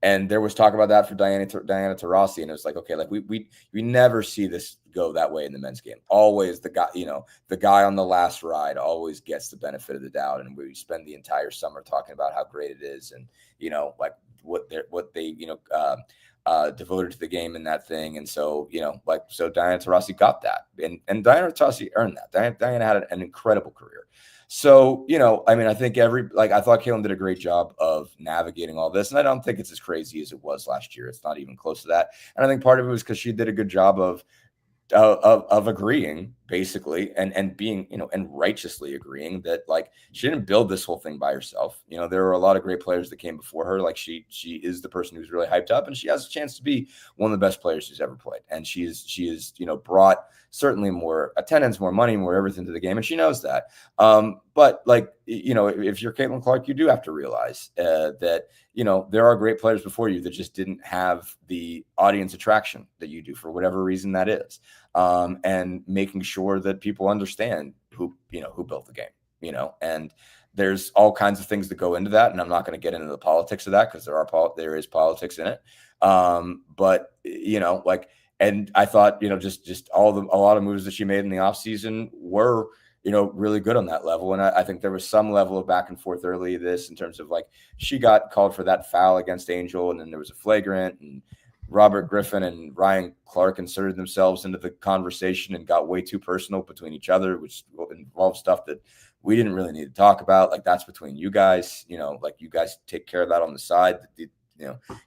and there was talk about that for Diana Taurasi. And it was like, okay, like we never see this go that way in the men's game. Always the guy on the last ride always gets the benefit of the doubt. And we spend the entire summer talking about how great it is. And, what they devoted to the game in that thing. And so, so Diana Taurasi got that, and Diana Taurasi earned that. Diana had an incredible career. So, I mean, I think I thought Caitlin did a great job of navigating all this. And I don't think it's as crazy as it was last year. It's not even close to that. And I think part of it was because she did a good job of agreeing basically and being, and righteously agreeing that she didn't build this whole thing by herself. There were a lot of great players that came before her. Like she is the person who's really hyped up, and she has a chance to be one of the best players who's ever played. And she is, brought certainly more attendance, more money, more everything to the game. And she knows that. But if you're Caitlin Clark, you do have to realize that, there are great players before you that just didn't have the audience attraction that you do for whatever reason that is. And making sure that people understand who built the game, and there's all kinds of things that go into that. And I'm not going to get into the politics of that because there is politics in it. But and I thought, just a lot of moves that she made in the offseason were, really good on that level. And I think there was some level of back and forth early this in terms of like she got called for that foul against Angel, and then there was a flagrant, and Robert Griffin and Ryan Clark inserted themselves into the conversation and got way too personal between each other, which involved stuff that we didn't really need to talk about. Like that's between you guys, like you guys take care of that on the side.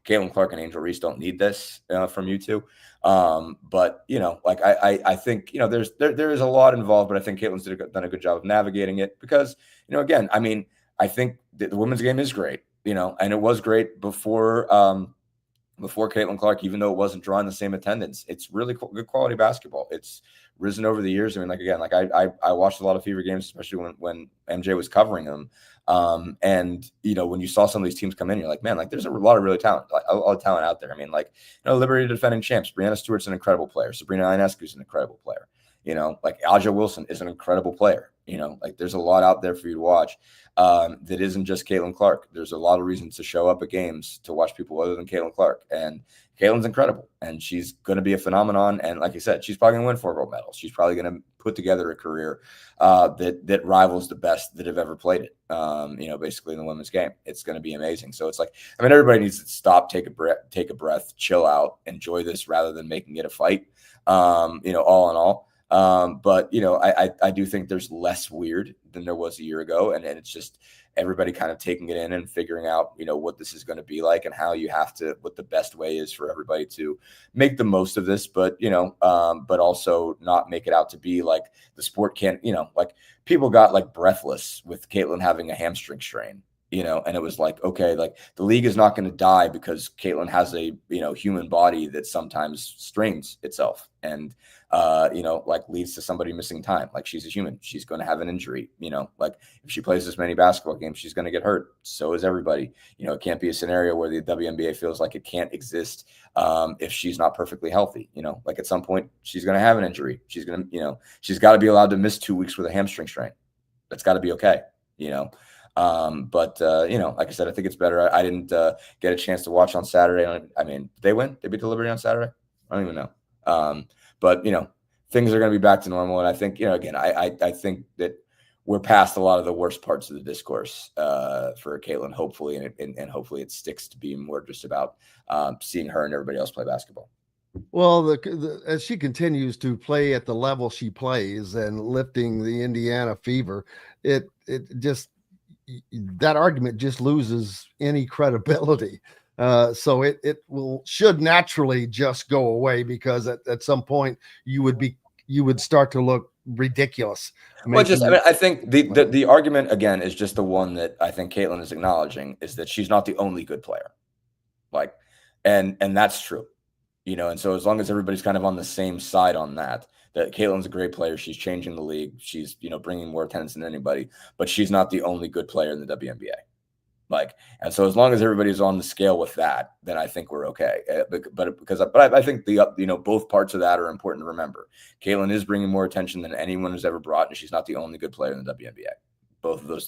Caitlin Clark and Angel Reese don't need this from you two. But I think, there is a lot involved, but I think Caitlin's done a good job of navigating it because, again, I mean, I think the women's game is great, and it was great before Caitlin Clark, even though it wasn't drawing the same attendance. It's really good quality basketball. It's risen over the years. I mean, I watched a lot of Fever games, especially when MJ was covering them. And when you saw some of these teams come in, you're like, man, like there's a lot of really talent, a lot of talent out there. I mean, Liberty defending champs, Brianna Stewart's an incredible player. Sabrina Ionescu's an incredible player. Aja Wilson is an incredible player. There's a lot out there for you to watch that isn't just Caitlin Clark. There's a lot of reasons to show up at games to watch people other than Caitlin Clark. And Caitlin's incredible, and she's going to be a phenomenon. And like I said, she's probably going to win 4 gold medals. She's probably going to put together a career that rivals the best that have ever played it, basically in the women's game. It's going to be amazing. So it's like, I mean, everybody needs to stop, take a breath, chill out, enjoy this rather than making it a fight, all in all. But I do think there's less weird than there was a year ago. And it's just everybody kind of taking it in and figuring out, what this is going to be like and how you have to, what the best way is for everybody to make the most of this, but also not make it out to be like the sport can't, like people got like breathless with Caitlin having a hamstring strain. And it was like, okay, like the league is not going to die because Caitlin has a, human body that sometimes strains itself and, leads to somebody missing time. Like she's a human, she's going to have an injury, like if she plays this many basketball games, she's going to get hurt. So is everybody. It can't be a scenario where the WNBA feels like it can't exist if she's not perfectly healthy. Like at some point she's going to have an injury. She's going to, she's got to be allowed to miss 2 weeks with a hamstring strain. That's got to be okay, But like I said, I think it's better. I didn't get a chance to watch on Saturday. I mean, did they win? They beat the Liberty on Saturday? I don't even know. But things are going to be back to normal. And I think, again, I think that we're past a lot of the worst parts of the discourse for Caitlin, hopefully, and hopefully it sticks to being more just about seeing her and everybody else play basketball. Well, as she continues to play at the level she plays and lifting the Indiana Fever, it just that argument just loses any credibility. So it should naturally just go away because at some point you would start to look ridiculous. Well, I think the argument again is just the one that I think Caitlin is acknowledging is that she's not the only good player. And that's true, and so as long as everybody's kind of on the same side on that Caitlin's a great player. She's changing the league. She's, bringing more attendance than anybody, but she's not the only good player in the WNBA. And so as long as everybody's on the scale with that, then I think we're okay. But I think both parts of that are important to remember. Caitlin is bringing more attention than anyone has ever brought, and she's not the only good player in the WNBA. Both of those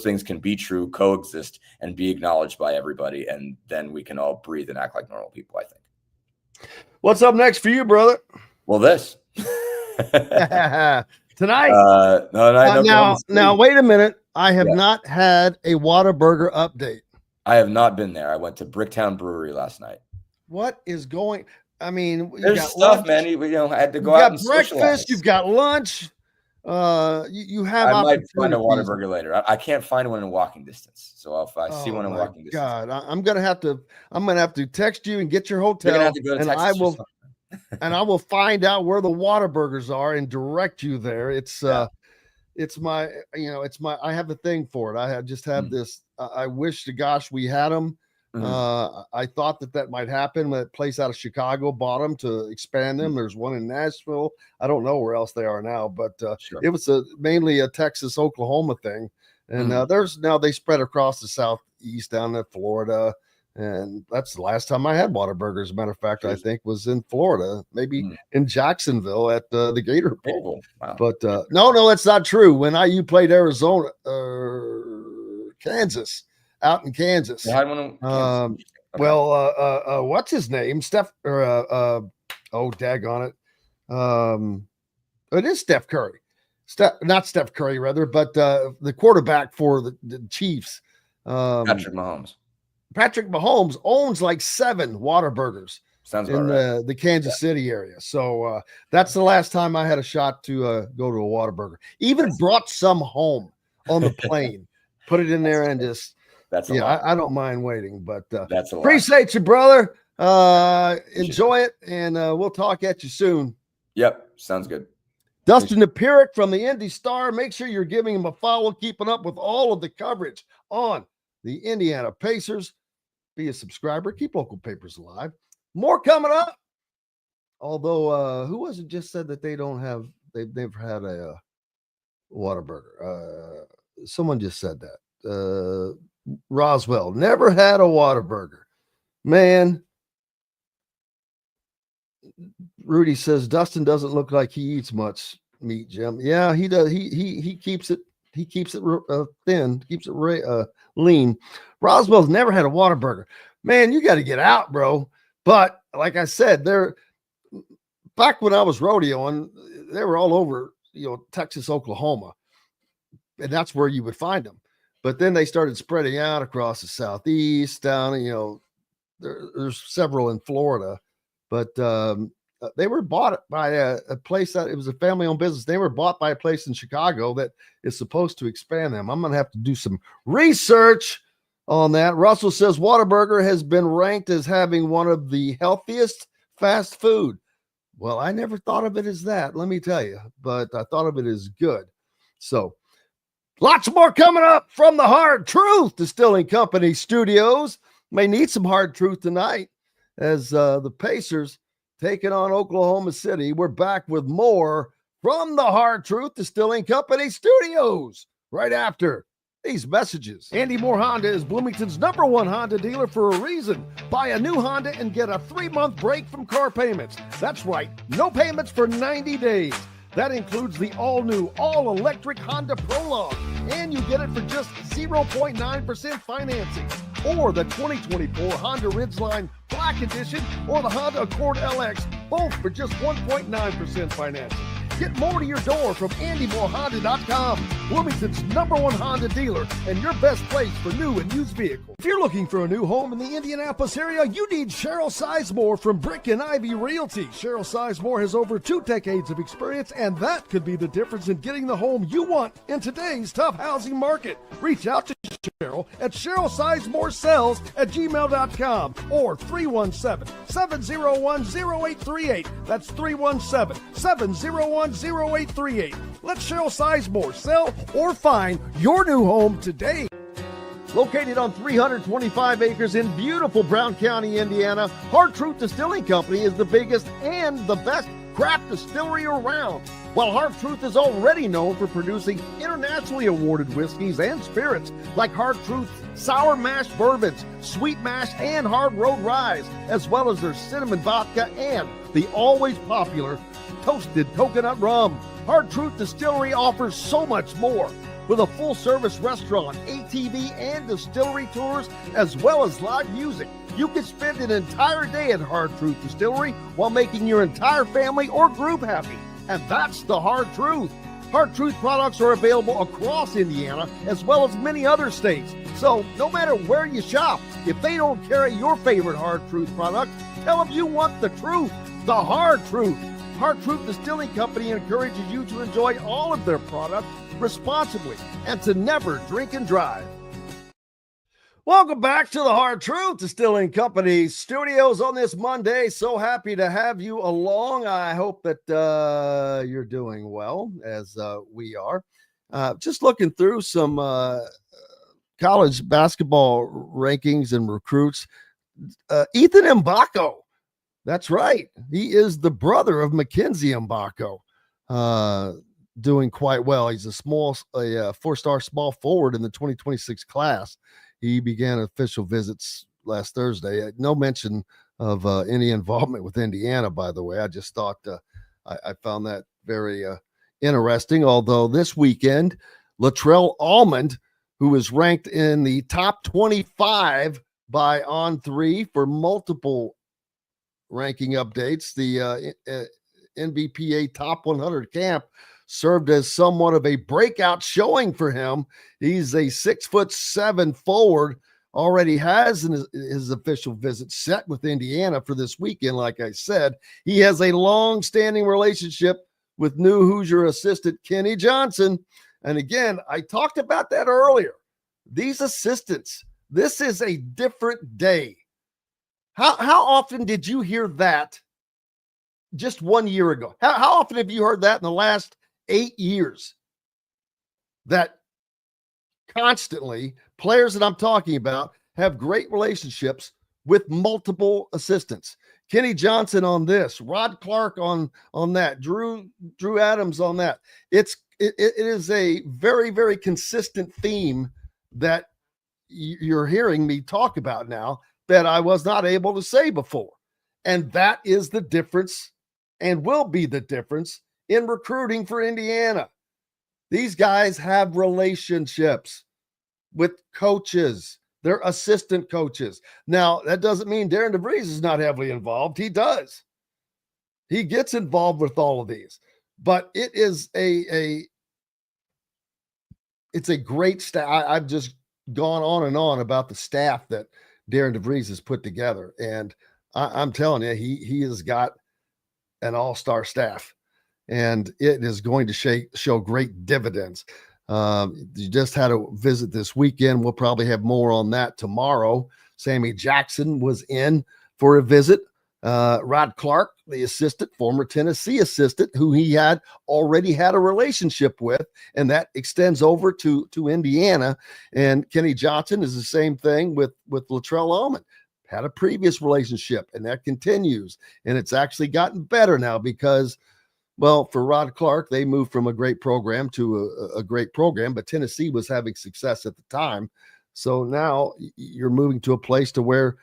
things can be true, coexist, and be acknowledged by everybody, and then we can all breathe and act like normal people, I think. What's up next for you, brother? Well, this tonight. Now, wait a minute. I have not had a Whataburger update. I have not been there. I went to Bricktown Brewery last night. What is going? I mean, there's stuff, lunch. Man. I had to go out and breakfast. Socialize. You've got lunch. You have. I might find a Whataburger later. I can't find one in walking distance. So if I see one in walking distance, God, I'm gonna have to text you and get your hotel, and I will. And I will find out where the Whataburgers are and direct you there. It's my, I have a thing for it. I just have this. I wish to gosh we had them. I thought that might happen. That place out of Chicago bought them to expand them. There's one in Nashville. I don't know where else they are now, but it was mainly a Texas, Oklahoma thing. And they spread across the Southeast down to Florida. And that's the last time I had Whataburgers. As a matter of fact, I think was in Florida, maybe in Jacksonville at the Gator Bowl. Wow. But no, that's not true. When IU played Arizona, Kansas, out in Kansas. What's his name? Steph or daggone it. It is Steph Curry. not Steph Curry, rather, but the quarterback for the Chiefs. Patrick Mahomes. Patrick Mahomes owns like 7 Whataburgers. Sounds in about the Kansas City area. So that's the last time I had a shot to go to a Whataburger. Even brought some home on the plane, put it in there, and just I don't mind waiting, but that's a lot. Appreciate you, brother. Enjoy it, and we'll talk at you soon. Yep, sounds good. Dustin Dopirak from the Indy Star. Make sure you're giving him a follow, keeping up with all of the coverage on the Indiana Pacers. Be a subscriber. Keep local papers alive. More coming up. Although, who was it just said that they've never had a Whataburger? Someone just said that. Roswell never had a Whataburger. Man, Rudy says Dustin doesn't look like he eats much meat, Jim. Yeah, he does. He keeps it. He keeps it thin. Keeps it lean. Roswell's never had a Whataburger. Man, you got to get out, bro. But like I said, back when I was rodeoing, they were all over, Texas, Oklahoma, and that's where you would find them. But then they started spreading out across the Southeast, down, there's several in Florida, but they were bought by a place that it was a family-owned business. They were bought by a place in Chicago that is supposed to expand them. I'm going to have to do some research on that. Russell says Whataburger has been ranked as having one of the healthiest fast food. Well, I never thought of it as that, let me tell you, but I thought of it as good. So lots more coming up from the Hard Truth Distilling Company studios. May need some hard truth tonight as the Pacers taking on Oklahoma City. We're back with more from the Hard Truth Distilling Company studios right after these messages. Andy Moore Honda is Bloomington's #1 Honda dealer for a reason. Buy a new Honda and get a 3-month break from car payments. That's right, no payments for 90 days. That includes the all-new, all-electric Honda Prologue, and you get it for just 0.9% financing. Or the 2024 Honda Ridgeline Black Edition or the Honda Accord LX, both for just 1.9% financing. Get more to your door from AndyMooreHonda.com, Bloomington's #1 Honda dealer and your best place for new and used vehicles. If you're looking for a new home in the Indianapolis area, you need Cheryl Sizemore from Brick and Ivy Realty. Cheryl Sizemore has over 2 decades of experience, and that could be the difference in getting the home you want in today's tough housing market. Reach out to Cheryl at CherylSizemooreSells@gmail.com or 317-701-0838. That's 317-701-0838. Let Cheryl Sizemore sell or find your new home today. Located on 325 acres in beautiful Brown County, Indiana, Hard Truth Distilling Company is the biggest and the best craft distillery around. While Hard Truth is already known for producing internationally awarded whiskeys and spirits like Hard Truth Sour Mash Bourbons, Sweet Mash, and Hard Road Ryes, as well as their cinnamon vodka and the always popular Toasted Coconut Rum. Hard Truth Distillery offers so much more. With a full-service restaurant, ATV, and distillery tours, as well as live music, you can spend an entire day at Hard Truth Distillery while making your entire family or group happy. And that's the Hard Truth. Hard Truth products are available across Indiana, as well as many other states. So no matter where you shop, if they don't carry your favorite Hard Truth product, tell them you want the truth, the Hard Truth. Hard Truth Distilling Company encourages you to enjoy all of their products responsibly and to never drink and drive. Welcome back to the Hard Truth Distilling Company studios on this Monday. So happy to have you along. I hope that you're doing well, as we are. Just looking through some college basketball rankings and recruits. Ethan Mbako. That's right. He is the brother of Mackenzie Mbako. Doing quite well. He's a 4-star small forward in the 2026 class. He began official visits last Thursday. No mention of any involvement with Indiana, by the way. I just thought I found that very interesting. Although this weekend, Latrell Almond, who is ranked in the top 25 by On3 for multiple ranking updates, the NBPA top 100 camp, served as somewhat of a breakout showing for him. He's a 6'7" forward, already has his official visit set with Indiana for this weekend. Like I said, he has a long-standing relationship with new Hoosier assistant Kenny Johnson. And again, I talked about that earlier. These assistants, this is a different day. How often did you hear that just 1 year ago? How often have you heard that in the last 8 years? That constantly players that I'm talking about have great relationships with multiple assistants. Kenny Johnson on this, Rod Clark on that, Drew Adams on that. It is a very, very consistent theme that you're hearing me talk about now that I was not able to say before. And that is the difference and will be the difference in recruiting for Indiana. These guys have relationships with coaches, their assistant coaches. Now, that doesn't mean Darren DeVries is not heavily involved. He does. He gets involved with all of these. But it is it's a great staff. I've just gone on and on about the staff that Darren DeVries has put together. And I'm telling you, he has got an all-star staff. And it is going to show great dividends. You just had a visit this weekend. We'll probably have more on that tomorrow. Sammy Jackson was in for a visit. Rod Clark, the assistant, former Tennessee assistant, who he had already had a relationship with, and that extends over to Indiana. And Kenny Johnson is the same thing with Latrell Ullman. Had a previous relationship, and that continues. And it's actually gotten better now because, well, for Rod Clark, they moved from a great program to a great program, but Tennessee was having success at the time. So now you're moving to a place to where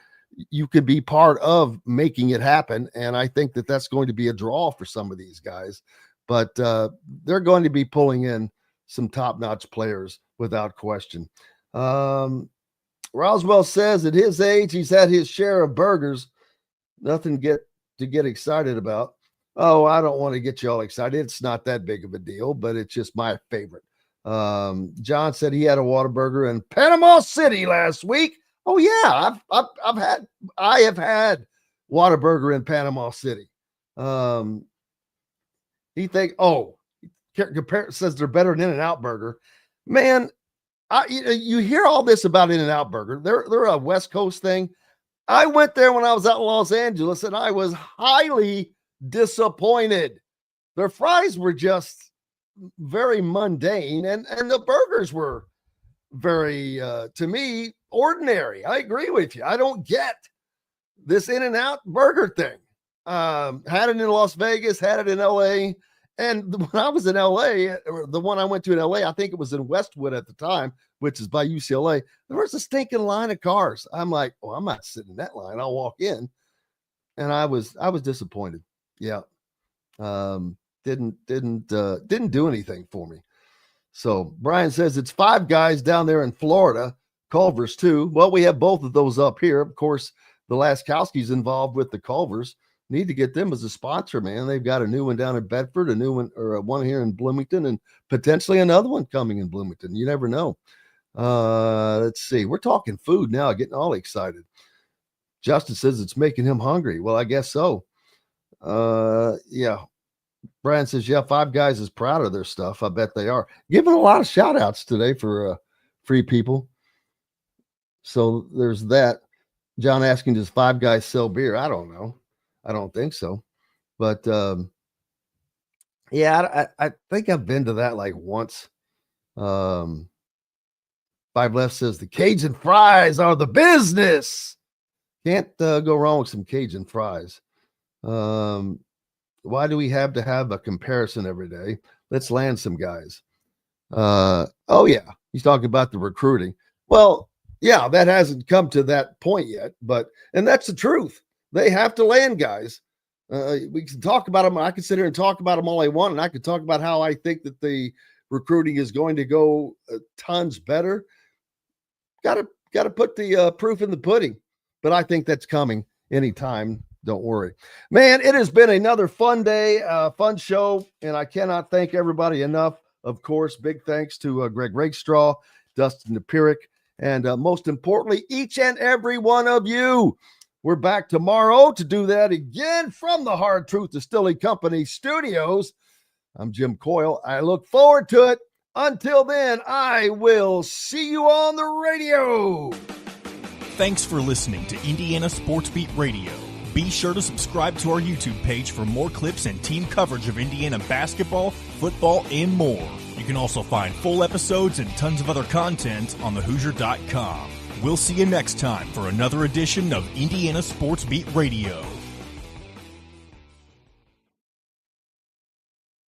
you could be part of making it happen. And I think that that's going to be a draw for some of these guys, but they're going to be pulling in some top-notch players without question. Roswell says at his age, he's had his share of burgers. Nothing to get excited about. Oh, I don't want to get you all excited. It's not that big of a deal, but it's just my favorite. John said he had a Whataburger in Panama City last week. Oh yeah, I have had Whataburger in Panama City. He says they're better than In-N-Out Burger. Man, you hear all this about In-N-Out Burger. They're a West Coast thing. I went there when I was out in Los Angeles, and I was highly disappointed. Their fries were just very mundane, and the burgers were very, to me, ordinary. I agree with you. I don't get this In-N-Out Burger thing. Had it in Las Vegas, had it in LA. And when I was in LA, or the one I went to in LA, I think it was in Westwood at the time, which is by UCLA. There was a stinking line of cars. I'm like, oh, I'm not sitting in that line. I'll walk in. And I was disappointed. Yeah. Didn't do anything for me. So Brian says it's 5 guys down there in Florida, Culver's too. Well, we have both of those up here. Of course, the Laskowski's involved with the Culvers. Need to get them as a sponsor, man. They've got a new one down in Bedford, a new one, or one here in Bloomington, and potentially another one coming in Bloomington. You never know. Let's see. We're talking food now, getting all excited. Justin says it's making him hungry. Well, I guess so. Yeah. Brian says, yeah, 5 Guys is proud of their stuff. I bet they are. Giving a lot of shout outs today for free people. So there's that. John asking, does 5 Guys sell beer? I don't know. I don't think so. But yeah, I think I've been to that like once. 5 Left says the Cajun fries are the business. Can't go wrong with some Cajun fries. Why do we have to have a comparison every day? Let's land some guys. Oh, yeah. He's talking about the recruiting. Well, yeah, that hasn't come to that point yet. And that's the truth. They have to land guys. We can talk about them. I can sit here and talk about them all I want, and I can talk about how I think that the recruiting is going to go tons better. Got to put the proof in the pudding. But I think that's coming anytime Don't worry. Man, it has been another fun day, fun show, and I cannot thank everybody enough. Of course, big thanks to Greg Rakestraw, Dustin Dopirak, and most importantly, each and every one of you. We're back tomorrow to do that again from the Hard Truth Distilling Company studios. I'm Jim Coyle. I look forward to it. Until then, I will see you on the radio. Thanks for listening to Indiana Sports Beat Radio. Be sure to subscribe to our YouTube page for more clips and team coverage of Indiana basketball, football, and more. You can also find full episodes and tons of other content on thehoosier.com. We'll see you next time for another edition of Indiana Sports Beat Radio.